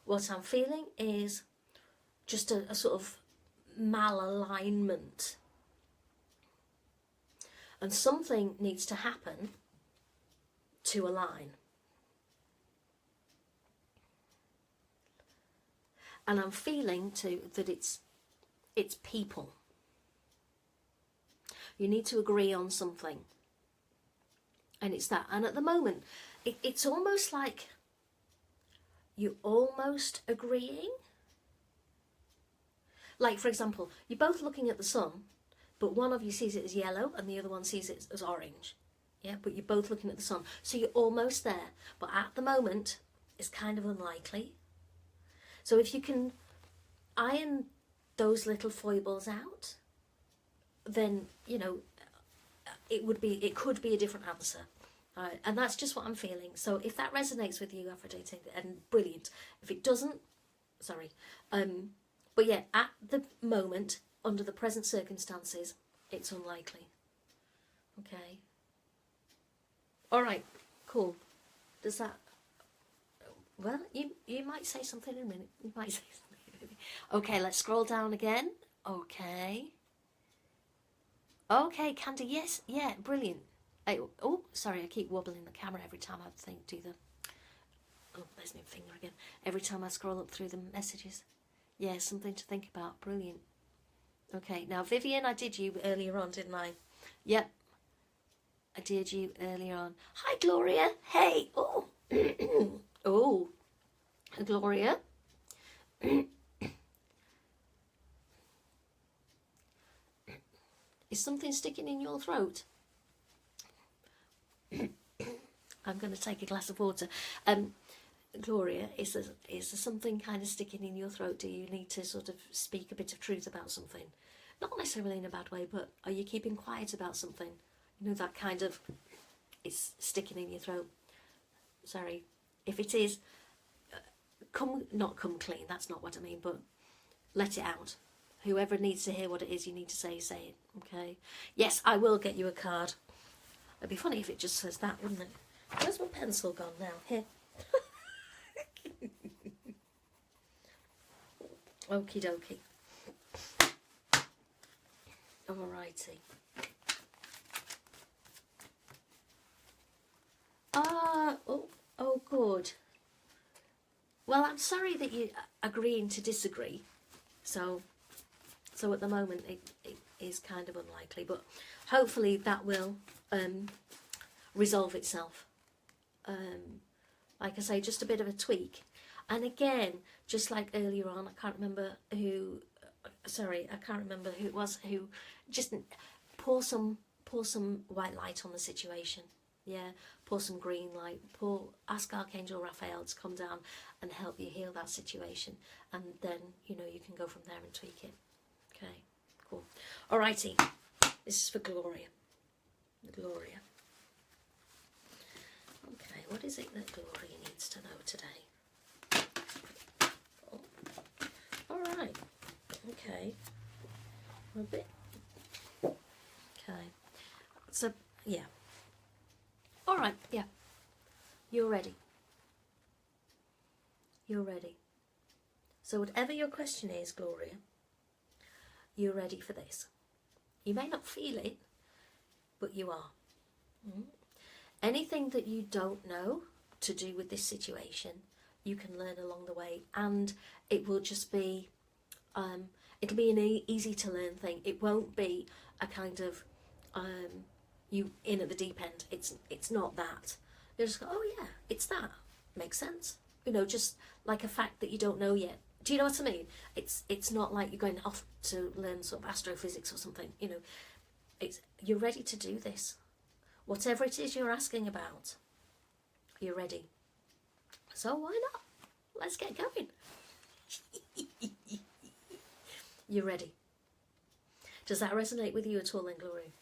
What I'm feeling is just a sort of malalignment. And something needs to happen to align. And I'm feeling too that it's people. You need to agree on something. And it's that. And at the moment, it's almost like you're almost agreeing. Like, for example, you're both looking at the sun, but one of you sees it as yellow and the other one sees it as orange. Yeah, but you're both looking at the sun. So you're almost there. But at the moment, it's kind of unlikely. So if you can iron those little foibles out, then, you know, it could be a different answer. And that's just what I'm feeling. So if that resonates with you, Aphrodite, and brilliant. If it doesn't, sorry. But yeah, at the moment, under the present circumstances, it's unlikely. Okay. All right. Cool. Does that? Well, you might say something in a minute. You might say something in a minute. Okay, let's scroll down again. Okay. Okay, Candy. Yes. Yeah. Brilliant. Oh, sorry. I keep wobbling the camera every time I do the. Oh, there's my finger again. Every time I scroll up through the messages. Yeah, something to think about. Brilliant. Okay, now Vivian, I did you earlier on, didn't I? Yep. I did you earlier on. Hi, Gloria. Hey. Oh. Oh. Gloria. Is something sticking in your throat? I'm going to take a glass of water. Gloria, is there something kind of sticking in your throat? Do you need to sort of speak a bit of truth about something? Not necessarily in a bad way, but are you keeping quiet about something? You know, that kind of, it's sticking in your throat. Sorry. If it is, not come clean, that's not what I mean, but let it out. Whoever needs to hear what it is you need to say it, okay? Yes, I will get you a card. It'd be funny if it just says that, wouldn't it? Where's my pencil gone now? Here. Okie dokie. Alrighty. Oh, good. Well, I'm sorry that you're agreeing to disagree. So at the moment it is kind of unlikely, but hopefully that will resolve itself. Like I say, just a bit of a tweak. And again, just like earlier on, I can't remember who it was, who just pour some white light on the situation. Yeah, pour some green light. Ask Archangel Raphael to come down and help you heal that situation, and then you can go from there and tweak it. Okay, cool. Alrighty, this is for Gloria. Gloria. Okay, what is it that Gloria needs to know today? Oh. Alright. Okay. A bit. Okay. So, yeah. Alright, yeah. You're ready. You're ready. So whatever your question is, Gloria, you're ready for this. You may not feel it, but you are. Anything that you don't know to do with this situation, you can learn along the way, and it will just be, it'll be an easy to learn thing. It won't be a kind of you in at the deep end. It's not that. You just go, oh yeah, it's that. Makes sense. You know, just like a fact that you don't know yet. Do you know what I mean? It's not like you're going off to learn sort of astrophysics or something. You know, you're ready to do this. Whatever it is you're asking about, you're ready. So why not? Let's get going. You're ready. Does that resonate with you at all then, Glory?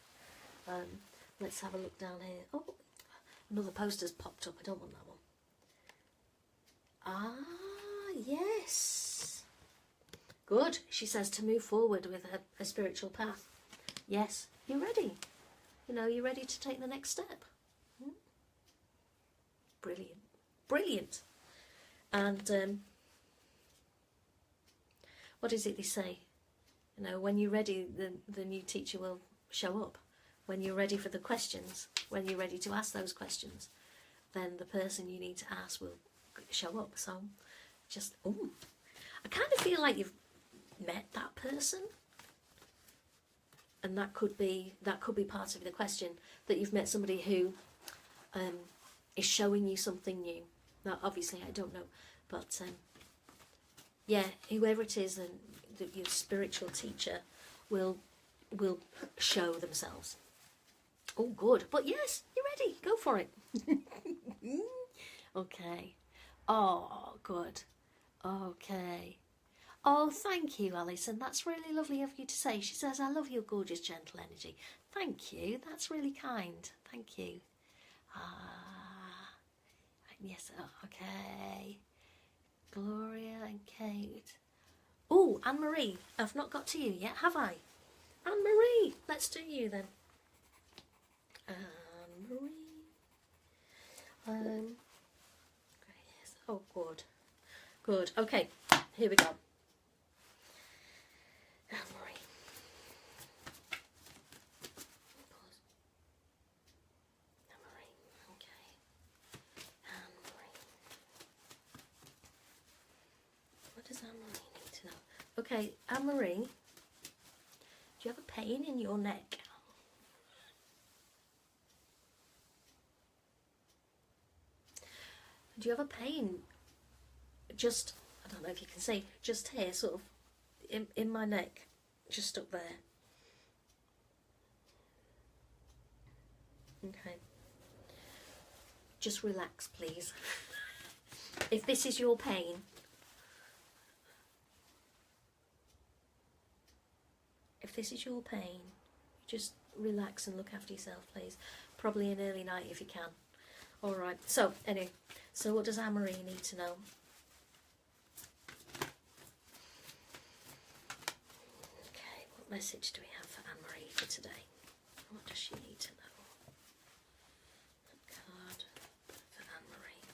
Let's have a look down here. Oh, another poster's popped up. I don't want that one. Ah, yes. Good. She says to move forward with a spiritual path. Yes, you're ready. You know, you're ready to take the next step. Brilliant. Brilliant. And what is it they say? You know, when you're ready, the new teacher will show up. When you're ready for the questions, when you're ready to ask those questions, then the person you need to ask will show up. So just, I kind of feel like you've met that person. And that could be part of the question, that you've met somebody who is showing you something new. Now, obviously, I don't know, but yeah, whoever it is, your spiritual teacher will show themselves. Oh, good. But yes, you're ready. Go for it. Okay. Oh, good. Okay. Oh, thank you, Alison. That's really lovely of you to say. She says, I love your gorgeous, gentle energy. Thank you. That's really kind. Thank you. Yes, okay. Gloria and Kate. Oh, Anne-Marie. I've not got to you yet, have I? Anne-Marie. Let's do you then. Anne-Marie. Yes. Oh, good. Good. Okay. Here we go. Anne-Marie. Pause. Anne-Marie. Okay. Anne-Marie. What does Anne-Marie need to know? Okay, Anne-Marie. Do you have a pain in your neck? Do you have a pain? Just, I don't know if you can see, just here, sort of in my neck, just up there. Okay. Just relax, please. If this is your pain, just relax and look after yourself, please. Probably an early night if you can. All right. So anyway, so what does Anne-Marie need to know? Okay. What message do we have for Anne-Marie for today? What does she need to know? A card for Anne-Marie.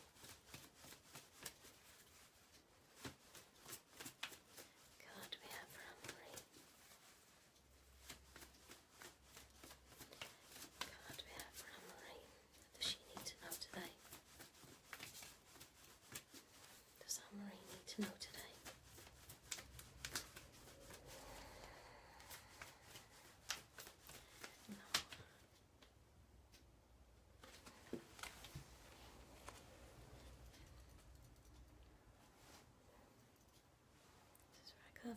Card do we have for Anne-Marie? Card do we have for Anne-Marie? What does she need to know today? Does Anne-Marie need to know today?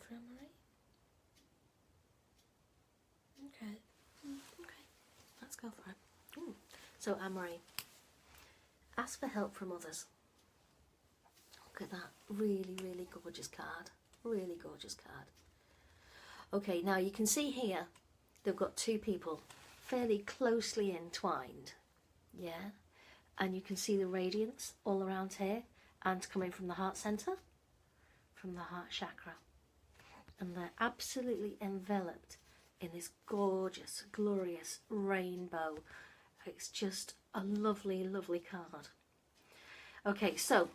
For Anne-Marie? Okay. Okay. Let's go for it. So Anne-Marie, ask for help from others. Look at that. Really, really gorgeous card. Really gorgeous card. Okay, now you can see here they've got two people fairly closely entwined. Yeah? And you can see the radiance all around here and coming from the heart center, from the heart chakra. And they're absolutely enveloped in this gorgeous, glorious rainbow. It's just a lovely, lovely card. Okay, so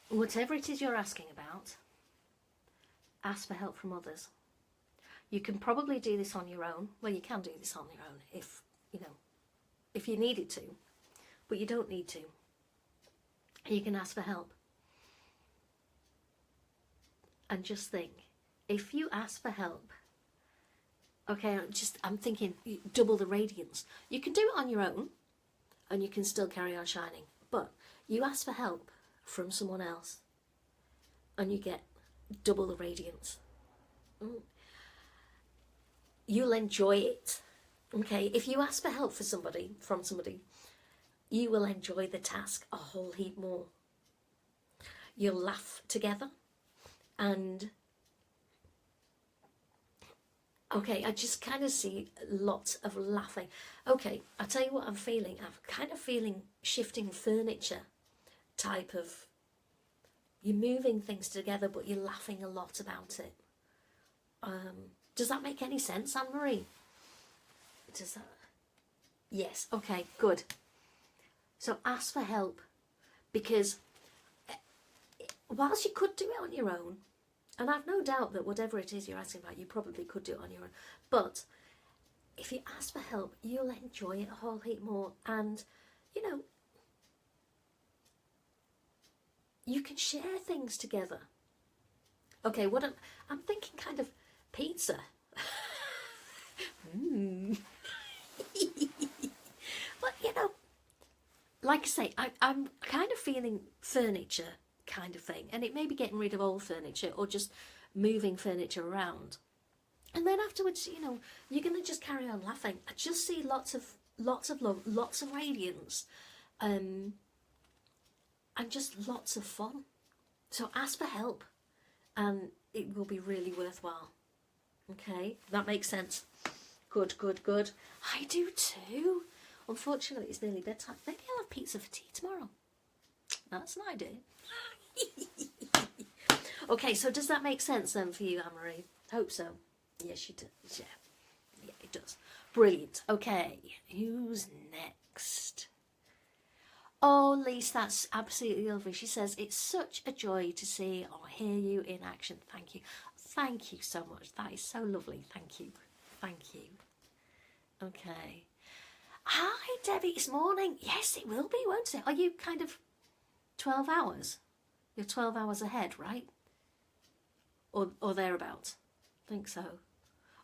whatever it is you're asking about, ask for help from others. You can probably do this on your own. Well, you can do this on your own if, you know, if you needed to, but you don't need to. You can ask for help. And just think, if you ask for help, okay, I'm thinking double the radiance. You can do it on your own and you can still carry on shining. But you ask for help from someone else and you get double the radiance. You'll enjoy it. Okay, if you ask for help from somebody, you will enjoy the task a whole heap more. You'll laugh together and okay, I just kind of see lots of laughing. Okay, I'll tell you what I'm feeling. I'm kind of feeling shifting furniture type of, you're moving things together but you're laughing a lot about it. Does that make any sense, Anne-Marie? Does that? Yes, okay, good. So ask for help, because whilst you could do it on your own, and I've no doubt that whatever it is you're asking about, you probably could do it on your own, but if you ask for help, you'll enjoy it a whole heap more, and, you know, you can share things together. Okay, what I'm thinking kind of pizza. But, you know, like I say, I'm kind of feeling furniture kind of thing, and it may be getting rid of old furniture or just moving furniture around, and then afterwards, you know, you're gonna just carry on laughing. I just see lots of love, lots of radiance, and just lots of fun. So ask for help and it will be really worthwhile. Okay, that makes sense. Good, good, good. I do too. Unfortunately, it's nearly bedtime. Maybe I'll have pizza for tea tomorrow. That's an idea. Okay, so does that make sense then for you, Anne-Marie? Hope so. Yes, you do. Yeah, it does. Brilliant. Okay, who's next? Oh, Lise, that's absolutely lovely. She says, it's such a joy to see or hear you in action. Thank you. Thank you so much. That is so lovely. Thank you. Thank you. Okay. Hi, Debbie. It's morning. Yes, it will be, won't it? Are you kind of 12 hours? You're 12 hours ahead, right? Or thereabouts. I think so.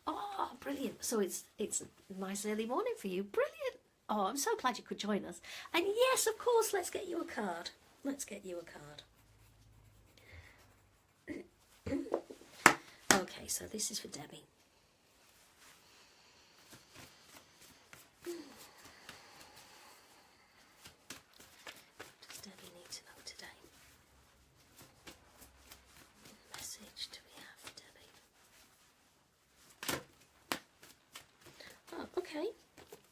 Oh, brilliant. So it's a nice early morning for you. Brilliant. Oh, I'm so glad you could join us. And yes, of course, let's get you a card. Let's get you a card. Okay, so this is for Debbie. What does Debbie need to know today? What message do we have for Debbie? Oh, okay.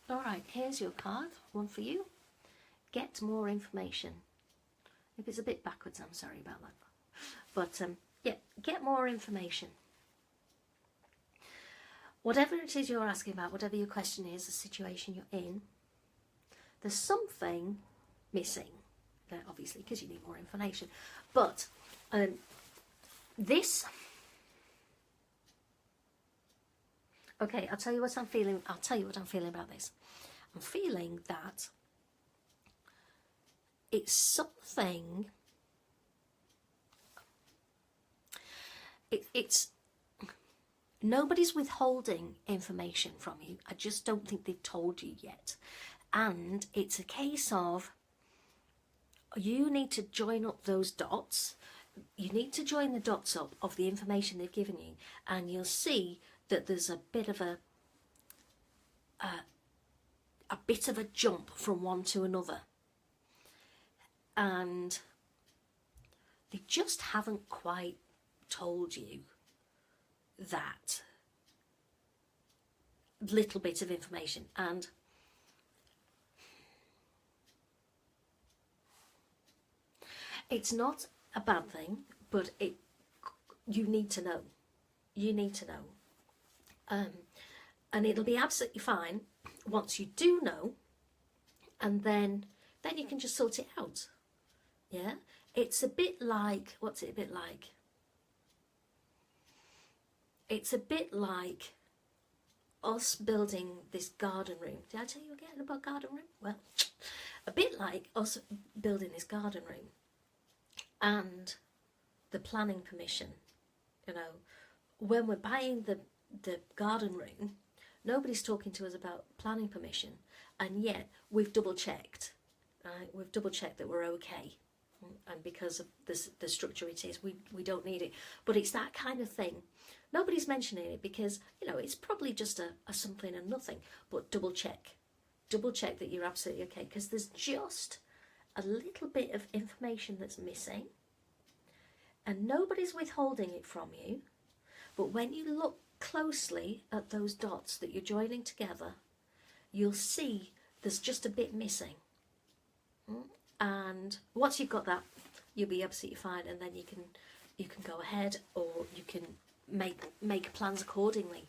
All right, here's your card, one for you. Get more information. If it's a bit backwards, I'm sorry about that. But yeah, get more information. Whatever it is you're asking about, whatever your question is, the situation you're in, there's something missing, obviously, because you need more information. But this... Okay, I'll tell you what I'm feeling. I'll tell you what I'm feeling about this. I'm feeling that it's something... It's... Nobody's withholding information from you. I just don't think they've told you yet. And it's a case of you need to join up those dots. You need to join the dots up of the information they've given you, and you'll see that there's a bit of a jump from one to another, and they just haven't quite told you that little bit of information. And it's not a bad thing, but you need to know. You need to know. And it'll be absolutely fine once you do know, and then you can just sort it out. Yeah? It's a bit like, what's it a bit like? it's a bit like us building this garden room. Did I tell you again about garden room? Well, a bit like us building this garden room and the planning permission. You know, when we're buying the garden room, nobody's talking to us about planning permission, and yet we've double checked, right? We've double checked that we're okay, and because of the structure it is, we don't need it. But it's that kind of thing. Nobody's mentioning it because, you know, it's probably just a something and nothing, but double check that you're absolutely okay, because there's just a little bit of information that's missing, and nobody's withholding it from you. But when you look closely at those dots that you're joining together, you'll see there's just a bit missing. And once you've got that, you'll be absolutely fine, and then you can go ahead, or you can make plans accordingly.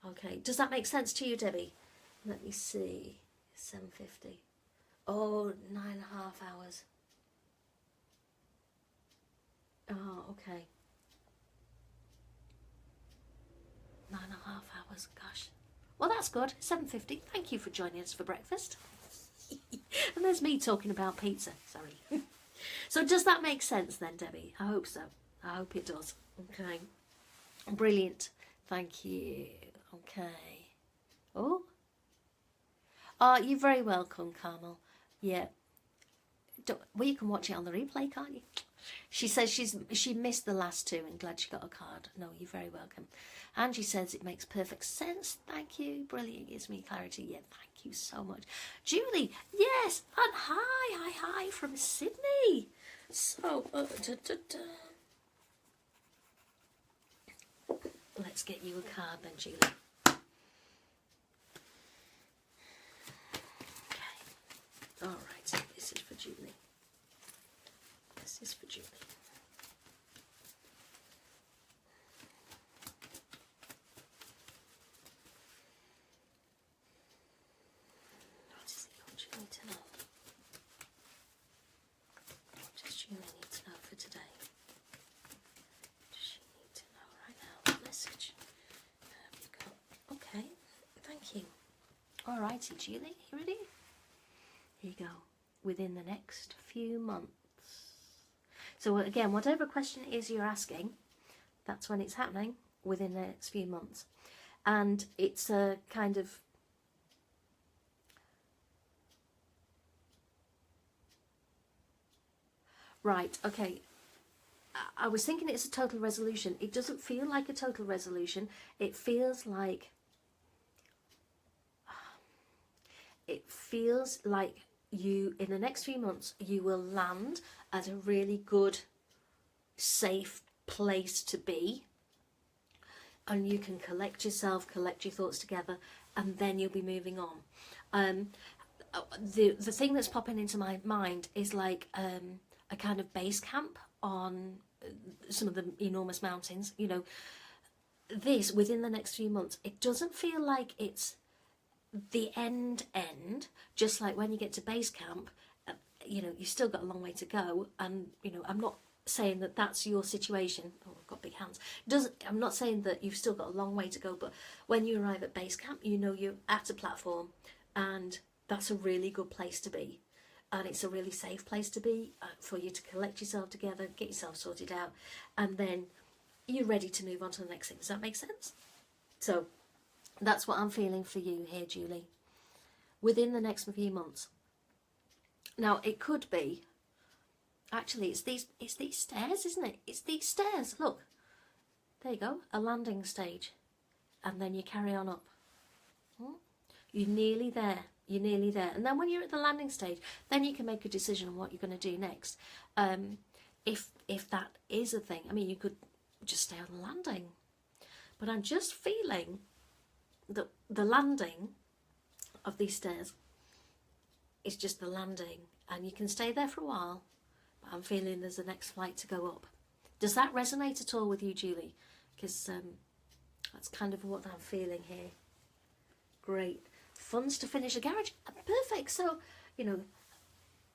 Okay, does that make sense to you, Debbie? Let me see. 7:50. Oh, 9.5 hours. Oh, okay. 9.5 hours, gosh. Well, that's good. 7:50. Thank you for joining us for breakfast. And there's me talking about pizza. Sorry. So does that make sense then, Debbie? I hope so. I hope it does. Okay. Brilliant. Thank you. Okay. Oh, you're very welcome, Carmel. Yeah. Well, you can watch it on the replay, can't you? She says she missed the last two and glad she got a card. No, you're very welcome. Angie says it makes perfect sense. Thank you. Brilliant. Gives me clarity. Yeah, thank you so much. Julie, yes. And hi from Sydney. So, let's get you a card then, Julie. Okay. All right. So this is for Julie. This is for Julie. What is it what you need to know? What does Julie need to know for today? What does she need to know right now? Message. There we go. Okay. Thank you. All righty, Julie. You ready? Here you go. Within the next few months. So again, whatever question it is you're asking, that's when it's happening, within the next few months. And it's a kind of... Right, okay. I was thinking it's a total resolution. It doesn't feel like a total resolution. It feels like... you, in the next few months, you will land at a really good, safe place to be, and you can collect yourself, collect your thoughts together, and then you'll be moving on. The thing that's popping into my mind is like a kind of base camp on some of the enormous mountains. You know, this within the next few months, it doesn't feel like it's the end, just like when you get to base camp, you know, you've still got a long way to go. And, you know, I'm not saying that that's your situation. Oh, I've got big hands. I'm not saying that you've still got a long way to go, but when you arrive at base camp, you know you're at a platform, and that's a really good place to be. And it's a really safe place to be for you to collect yourself together, get yourself sorted out, and then you're ready to move on to the next thing. Does that make sense? So that's what I'm feeling for you here, Julie, within the next few months. Now, it could be, actually, it's these stairs, isn't it? It's these stairs. Look, there you go, a landing stage, and then you carry on up. You're nearly there. You're nearly there. And then when you're at the landing stage, then you can make a decision on what you're going to do next. If that is a thing, I mean, you could just stay on the landing, but I'm just feeling that the landing of these stairs is just the landing, and you can stay there for a while, but I'm feeling there's a next flight to go up. Does that resonate at all with you, Julie? Because that's kind of what I'm feeling here. Great. Funds to finish a garage. Perfect. So, you know,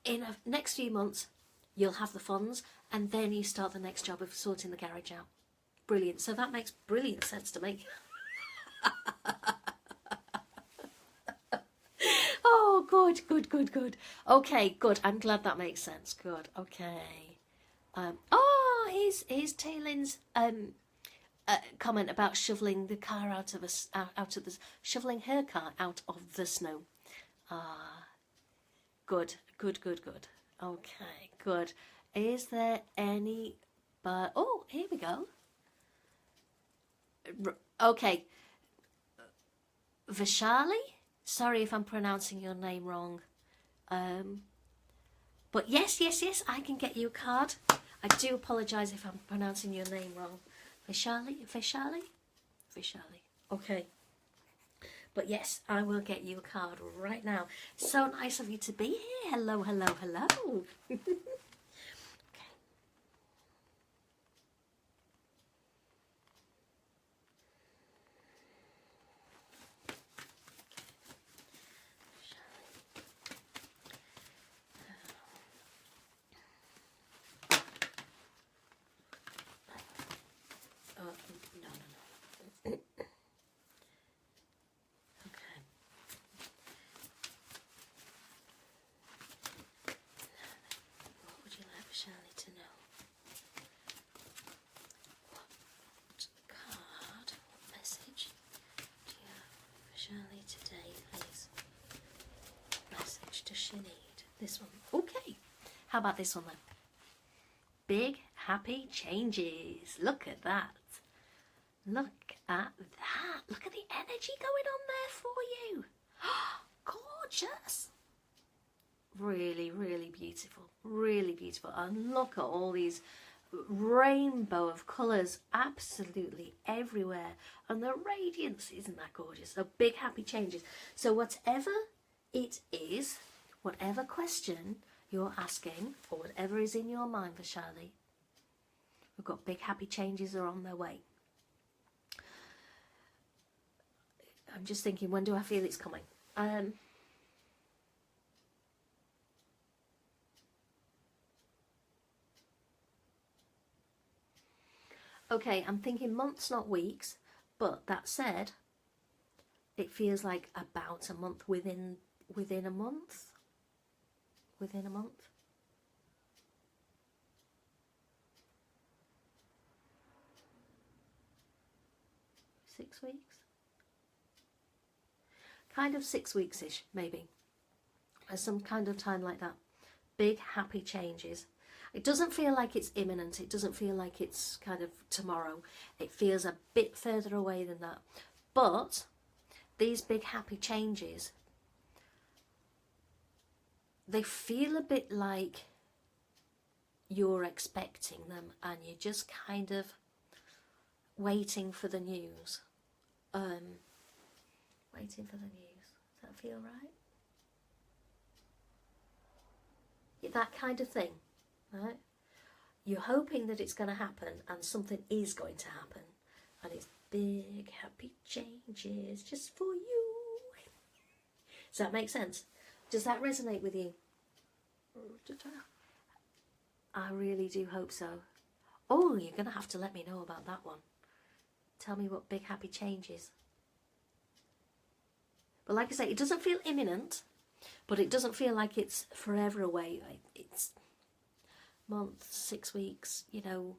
in the next few months, you'll have the funds, and then you start the next job of sorting the garage out. Brilliant. So that makes brilliant sense to me. Oh, good, good, good, good. Okay, good. I'm glad that makes sense. Good. Okay. Here's Taylin's comment about shoveling the car out of shoveling her car out of the snow. Good, good, good, good. Okay, good. Is there any? But oh, here we go. Okay, Vishali. Sorry if I'm pronouncing your name wrong. But yes, yes, yes, I can get you a card. I do apologise if I'm pronouncing your name wrong. Vishali? Okay. But yes, I will get you a card right now. So nice of you to be here. Hello, hello, hello. Okay. No. Okay. What would you like Shirley to know? What card, what message do you have for Shirley today, please? What message does she need? This one. Okay. How about this one then? Big happy changes. Look at that. Look at that. Look at the energy going on there for you. Gorgeous. Really, really beautiful. Really beautiful. And look at all these rainbow of colours absolutely everywhere. And the radiance, isn't that gorgeous? So big happy changes. So whatever it is, whatever question you're asking, or whatever is in your mind for Charlie, we've got big happy changes are on their way. I'm just thinking, when do I feel it's coming? Okay, I'm thinking months, not weeks, but that said, it feels like about a month, within a month. Within a month. Six weeks? Kind of 6 weeks-ish, maybe. Some kind of time like that. Big happy changes. It doesn't feel like it's imminent. It doesn't feel like it's kind of tomorrow. It feels a bit further away than that. But these big happy changes, they feel a bit like you're expecting them and you're just kind of waiting for the news. Waiting for the news. Does that feel right? Yeah, that kind of thing, right? You're hoping that it's going to happen and something is going to happen. And it's big happy changes just for you. Does that make sense? Does that resonate with you? I really do hope so. Oh, you're going to have to let me know about that one. Tell me what big happy change is. But like I say, it doesn't feel imminent, but it doesn't feel like it's forever away. It's months, 6 weeks, you know,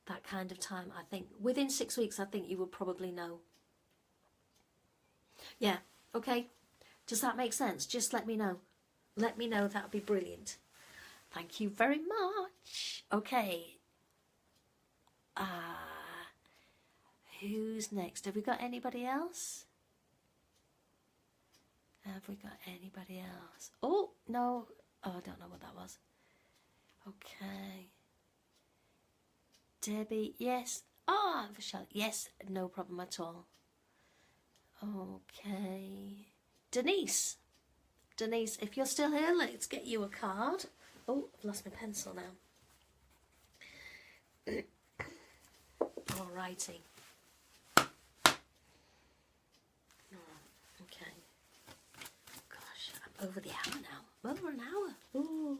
that kind of time, I think. Within 6 weeks, I think you will probably know. Yeah, okay. Does that make sense? Just let me know. Let me know, that would be brilliant. Thank you very much. Okay. Who's next? Have we got anybody else? Have we got anybody else? Oh, no. Oh, I don't know what that was. Okay. Debbie, yes. Ah, Vishal, yes, no problem at all. Okay. Denise. Denise, if you're still here, let's get you a card. Oh, I've lost my pencil now. Alrighty. Okay. Gosh, I'm over the hour now. Over an hour. Ooh.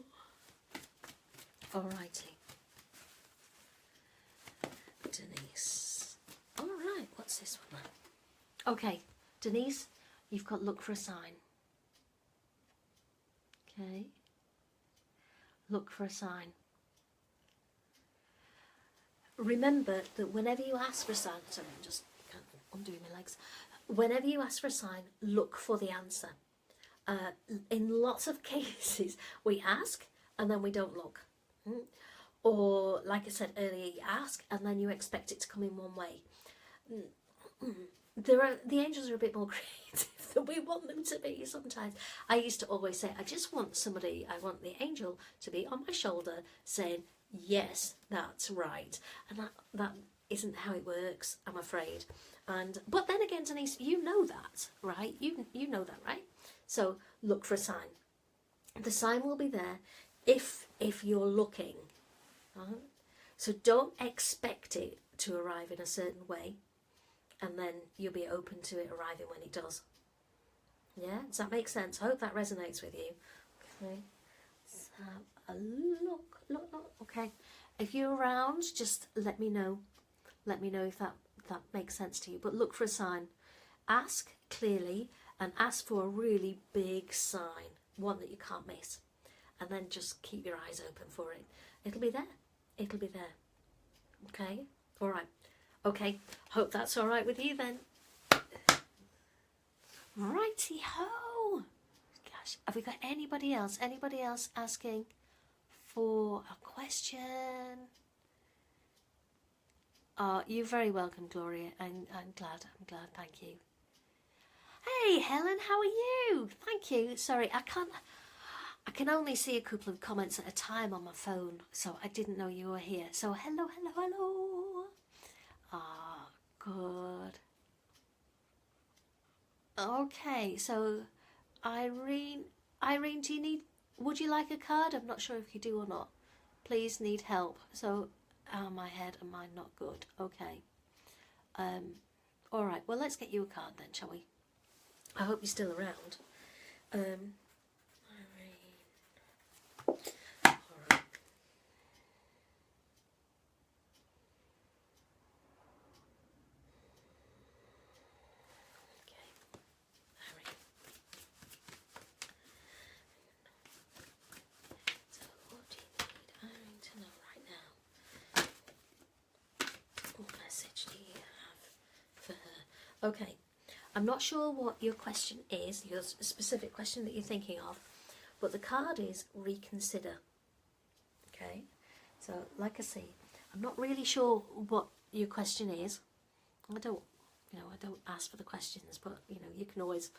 Alrighty. Denise. what's this one? Okay, Denise, you've got look for a sign. Okay. Look for a sign. Remember that whenever you ask for a sign, sorry, I'm just kind of undoing my legs. Whenever you ask for a sign, look for the answer. In lots of cases, we ask and then we don't look. Or, like I said earlier, you ask and then you expect it to come in one way. The angels are a bit more creative than we want them to be sometimes. I used to always say, I want the angel to be on my shoulder saying, yes, that's right. And that isn't how it works, I'm afraid. But then again, Denise, you know that, right? You know that, right? So look for a sign. The sign will be there if you're looking. So don't expect it to arrive in a certain way, and then you'll be open to it arriving when it does. Yeah, does that make sense? I hope that resonates with you. Okay, let's have a look. Okay, if you're around, just let me know. Let me know if that makes sense to you. But look for a sign. Ask clearly and ask for a really big sign, one that you can't miss, and then just keep your eyes open for it. It'll be there. It'll be there. Okay? All right. Okay. Hope that's all right with you then. Righty-ho. Gosh, have we got anybody else? Anybody else asking for a question? You're very welcome, Gloria. I'm glad. Thank you. Hey, Helen, how are you? Thank you. Sorry, I can only see a couple of comments at a time on my phone, so I didn't know you were here. So hello. Good. Okay, so Irene, would you like a card? I'm not sure if you do or not. Please need help. So, my head and mine not good. Okay. All right, well, let's get you a card then, shall we? I hope you're still around. Irene. All right. Okay. Irene. So what do you need Irene to know right now? What message do you have for her? Okay. I'm not sure what your question is, your specific question that you're thinking of, but the card is reconsider. Okay, so like I say, I'm not really sure what your question is. I don't ask for the questions, but you can always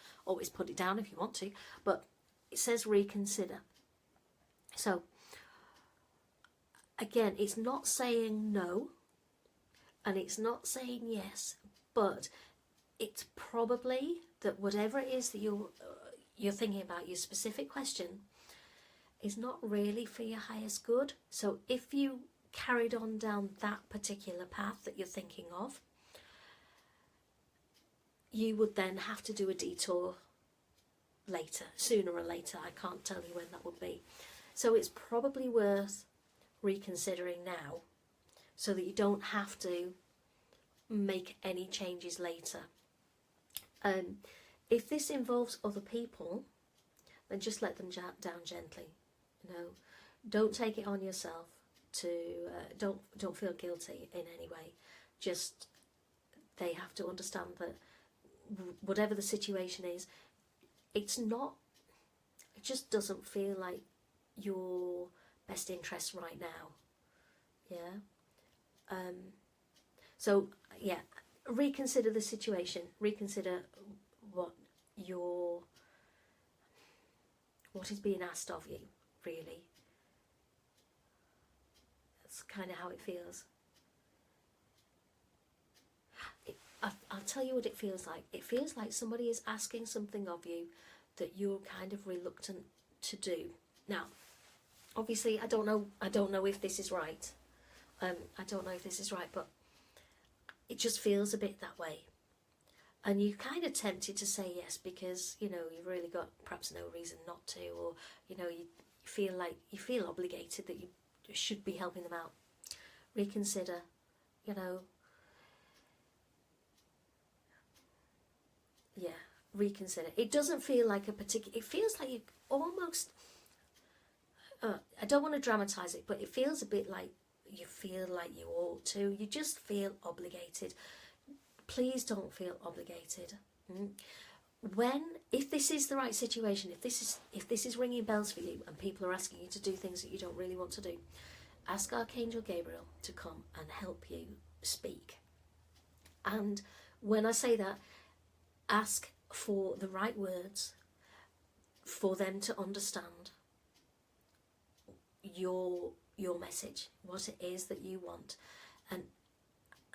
put it down if you want to. But it says reconsider. So again, it's not saying no, and it's not saying yes, but it's probably that whatever it is that you're thinking about, your specific question, is not really for your highest good. So if you carried on down that particular path that you're thinking of, you would then have to do a detour later, sooner or later. I can't tell you when that would be. So it's probably worth reconsidering now so that you don't have to make any changes later. If this involves other people, then just let them down gently. Don't take it on yourself. Don't feel guilty in any way. Just they have to understand that whatever the situation is, it just doesn't feel like your best interest right now. Yeah. So yeah. Reconsider the situation. Reconsider what is being asked of you, really. That's kind of how it feels. I'll tell you what it feels like. It feels like somebody is asking something of you that you're kind of reluctant to do. Now, obviously, I don't know if this is right. But it just feels a bit that way. And you're kind of tempted to say yes because, you've really got perhaps no reason not to, or, you feel obligated that you should be helping them out. Reconsider, yeah, reconsider. It doesn't feel like a particular, it feels like you almost, I don't want to dramatise it, but it feels a bit like you feel like you ought to. You just feel obligated. Please don't feel obligated. If this is the right situation, if this is ringing bells for you and people are asking you to do things that you don't really want to do, ask Archangel Gabriel to come and help you speak. And when I say that, ask for the right words for them to understand your message, what it is that you want, and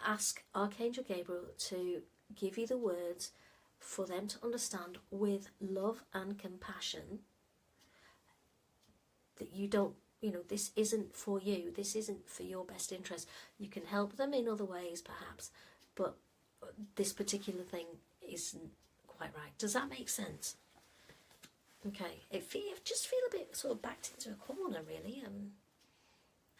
ask Archangel Gabriel to give you the words for them to understand with love and compassion that you don't, this isn't for you, this isn't for your best interest. You can help them in other ways perhaps, but this particular thing isn't quite right. Does that make sense? Okay, just feel a bit sort of backed into a corner, really.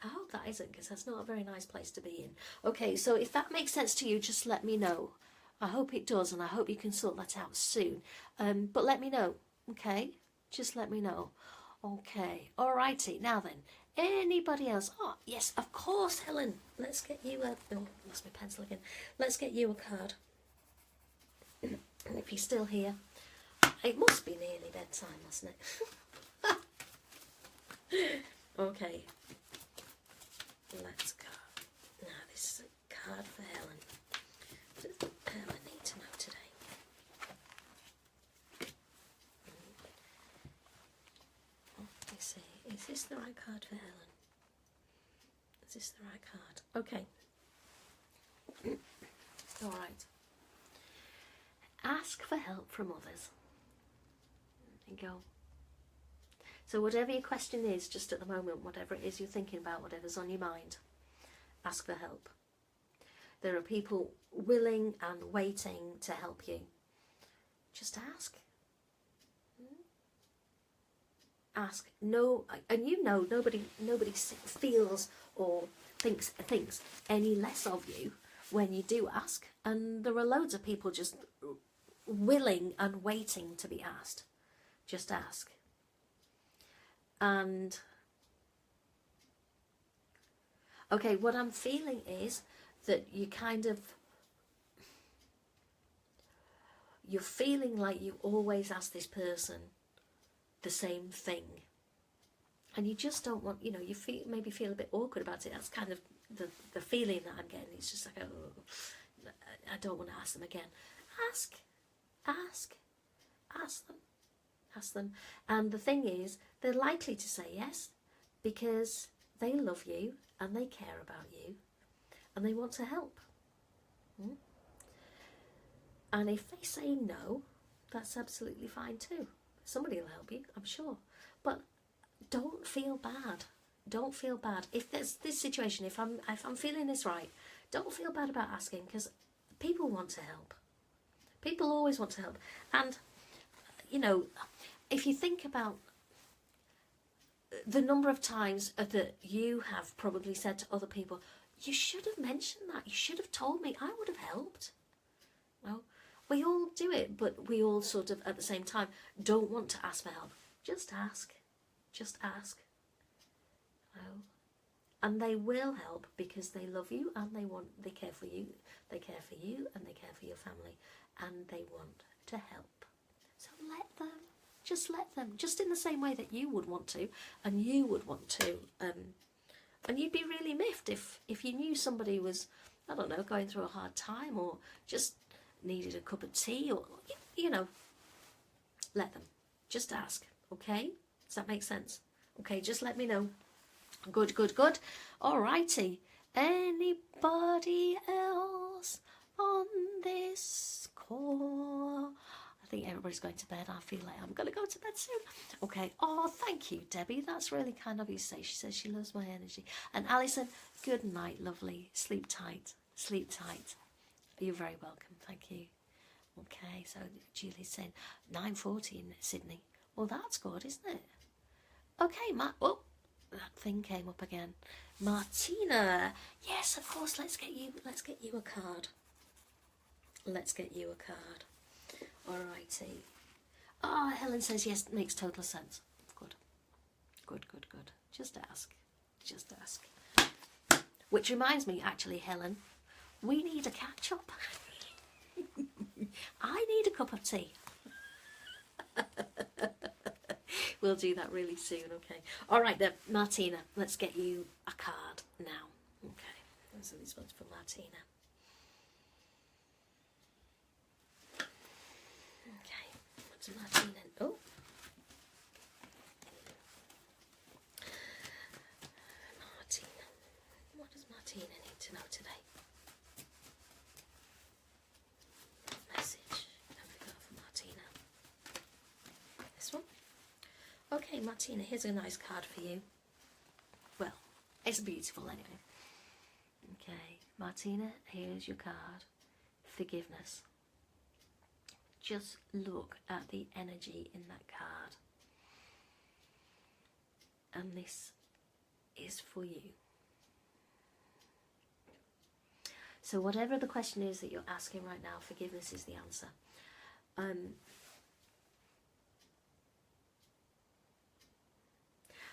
I hope that isn't, because that's not a very nice place to be in. Okay, so if that makes sense to you, just let me know. I hope it does, and I hope you can sort that out soon. But let me know, okay? Just let me know. Okay, alrighty. Now then, anybody else? Oh, yes, of course, Helen. Let's get you a... Oh, lost my pencil again. Let's get you a card. If you're still here. It must be nearly bedtime, mustn't it? Okay. Let's go. Now, this is a card for Helen. What does Helen need to know today? Let's see. Is this the right card for Helen? Is this the right card? Okay. All right. Ask for help from others. And go. So whatever your question is, just at the moment, whatever it is you're thinking about, whatever's on your mind, ask for help. There are people willing and waiting to help you. Just ask. Ask. No, and nobody feels or thinks any less of you when you do ask. And there are loads of people just willing and waiting to be asked. Just ask. And okay, what I'm feeling is that you're feeling like you always ask this person the same thing, and you just don't want, you maybe feel a bit awkward about it. That's kind of the feeling that I'm getting. It's just like, oh, I don't want to ask them again. Ask them. And the thing is, they're likely to say yes, because they love you and they care about you and they want to help. And if they say no, that's absolutely fine too. Somebody will help you, I'm sure. But don't feel bad. Don't feel bad. If there's this situation, if I'm feeling this right, don't feel bad about asking, because people want to help. People always want to help. And, if you think about the number of times that you have probably said to other people, you should have mentioned that, you should have told me, I would have helped. Well, we all do it, but we all sort of at the same time don't want to ask for help. Just ask. Just ask. Well, and they will help, because they love you and they care for you. They care for you and they care for your family, and they want to help. So let them. Just let them. Just in the same way that you would want to, and you would want to. And you'd be really miffed if you knew somebody was, I don't know, going through a hard time, or just needed a cup of tea, or, let them. Just ask, okay? Does that make sense? Okay, just let me know. Good. Alrighty. Anybody else on this call? I think everybody's going to bed. I feel like I'm going to go to bed soon. Okay. Oh, thank you, Debbie. That's really kind of you to say. She says she loves my energy. And Alison, good night, lovely. Sleep tight. Sleep tight. You're very welcome. Thank you. Okay, so Julie's saying 9:40 in Sydney. Well, that's good, isn't it? Okay, Matt. Oh, that thing came up again. Martina. Yes, of course. Let's get you a card. Let's get you a card. Alrighty. Ah, oh, Helen says yes, makes total sense. Good. Good, good, good. Just ask. Just ask. Which reminds me, actually, Helen, we need a catch-up. I need a cup of tea. We'll do that really soon, okay? All right then, Martina, let's get you a card now. Okay, so this one's for Martina. Okay, what's Martina? Oh. Martina. What does Martina need to know today? Message. Have we got for Martina? This one? Okay, Martina, here's a nice card for you. Well, it's beautiful anyway. Okay, Martina, here's your card. Forgiveness. Just look at the energy in that card. And this is for you. So whatever the question is that you're asking right now, forgiveness is the answer.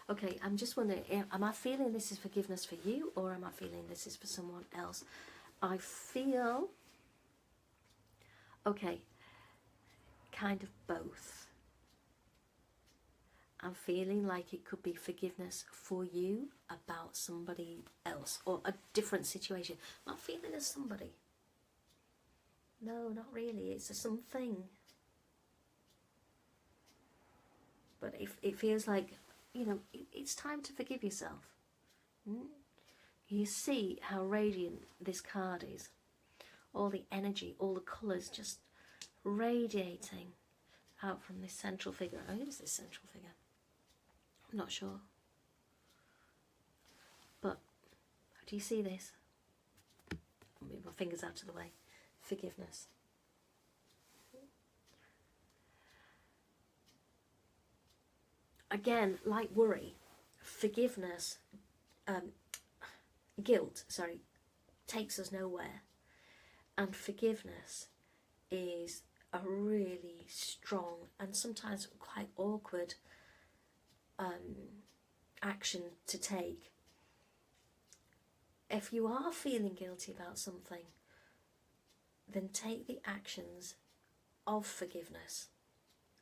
Okay, I'm just wondering, am I feeling this is forgiveness for you, or am I feeling this is for someone else? I feel, okay, kind of both. I'm feeling like it could be forgiveness for you about somebody else, or a different situation. I'm not feeling as somebody. No, not really. It's a something. But it feels like, you know, it's time to forgive yourself. You see how radiant this card is. All the energy, all the colours just radiating out from this central figure. Oh, who's this central figure? I'm not sure. But do you see this? I'll move my fingers out of the way. Forgiveness. Again, like worry, forgiveness, guilt, takes us nowhere. And forgiveness is a really strong and sometimes quite awkward action to take. If you are feeling guilty about something, then take the actions of forgiveness.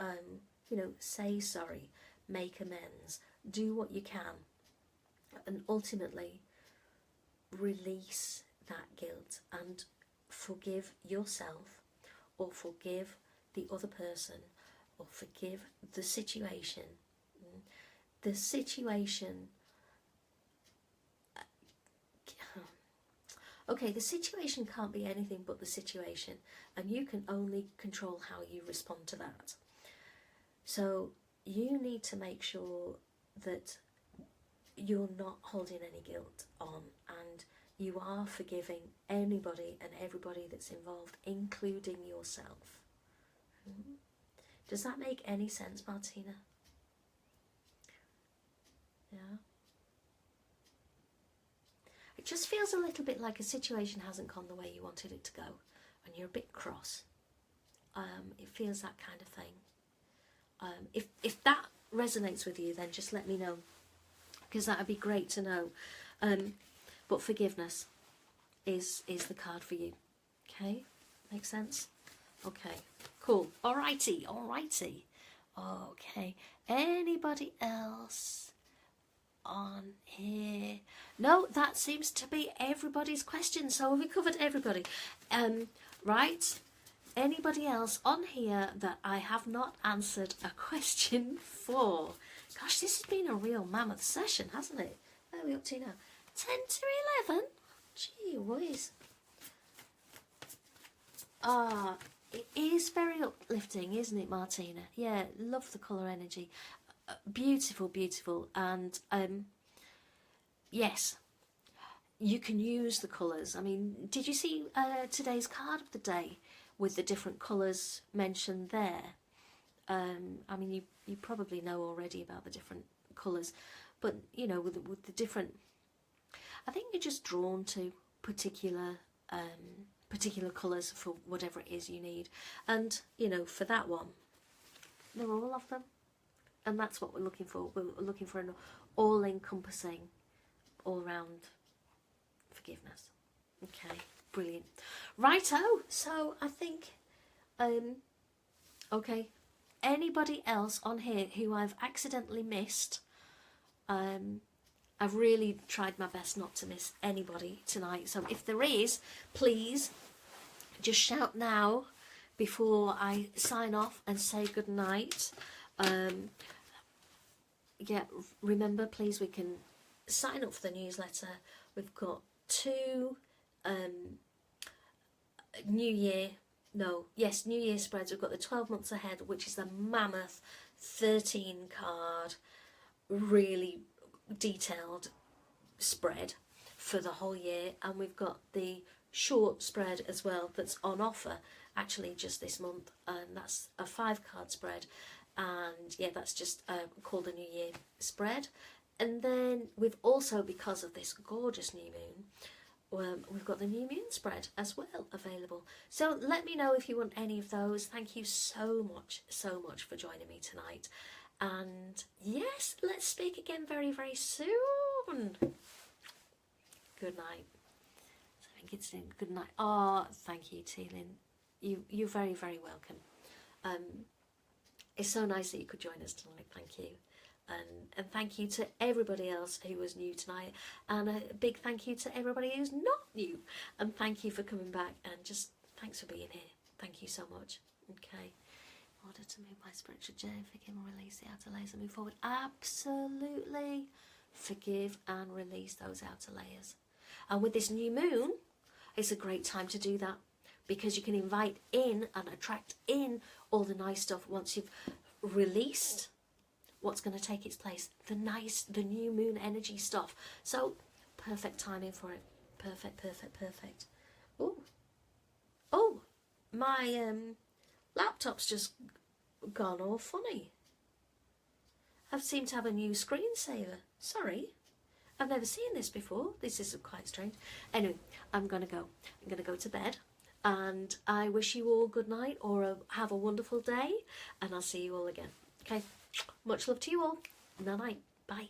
You know, say sorry, make amends, do what you can, and ultimately release that guilt and forgive yourself, or forgive the other person, or forgive the situation. The situation, okay, the situation can't be anything but the situation, and you can only control how you respond to that. So you need to make sure that you're not holding any guilt on, and you are forgiving anybody and everybody that's involved, including yourself. Does that make any sense, Martina? Yeah. It just feels a little bit like a situation hasn't gone the way you wanted it to go, and you're a bit cross. It feels that kind of thing. If that resonates with you, then just let me know, because that would be great to know. But forgiveness is the card for you. Okay, makes sense? Okay, cool. Alrighty. Okay, anybody else on here? No, that seems to be everybody's question. So we covered everybody. Right. Anybody else on here that I have not answered a question for? Gosh, this has been a real mammoth session, hasn't it? Where are we up to now? 10 to 11? Gee whiz. It is very uplifting, isn't it, Martina? Yeah, love the colour energy. Beautiful, beautiful. And yes, you can use the colours. I mean, did you see today's card of the day with the different colours mentioned there? I mean, you probably know already about the different colours, but you know, with the different, I think you're just drawn to particular particular colours for whatever it is you need. And, you know, for that one, they're all of them. And that's what we're looking for. We're looking for an all-encompassing, all-round forgiveness. Okay, brilliant. Righto, so I think, okay, anybody else on here who I've accidentally missed, I've really tried my best not to miss anybody tonight. So if there is, please just shout now before I sign off and say good night. Yeah, remember, please, we can sign up for the newsletter. We've got 2 New Year spreads. We've got the 12 months ahead, which is the mammoth 13 card, really detailed spread for the whole year, and we've got the short spread as well that's on offer actually just this month, and that's a 5 card spread. And yeah, that's just called a New Year spread. And then we've also, because of this gorgeous new moon, we've got the New Moon spread as well available. So let me know if you want any of those. Thank you so much for joining me tonight. And yes, let's speak again very, very soon. Good night. I think it's good night. Oh, thank you, Teelin. You're very, very welcome. It's so nice that you could join us tonight. Thank you. And thank you to everybody else who was new tonight, and a big thank you to everybody who's not new, and thank you for coming back, and just thanks for being here. Thank you so much. Okay, in order to move my spiritual journey, forgive and release the outer layers and move forward. Absolutely, forgive and release those outer layers. And with this new moon, it's a great time to do that, because you can invite in and attract in all the nice stuff once you've released what's going to take its place, the new moon energy stuff. So perfect timing for it. Perfect. Oh, my laptop's just gone all funny. I seem to have a new screensaver. Sorry, I've never seen this before. This is quite strange. Anyway, I'm gonna go to bed, and I wish you all good night, or have a wonderful day, and I'll see you all again. Okay, much love to you all. Night. Bye.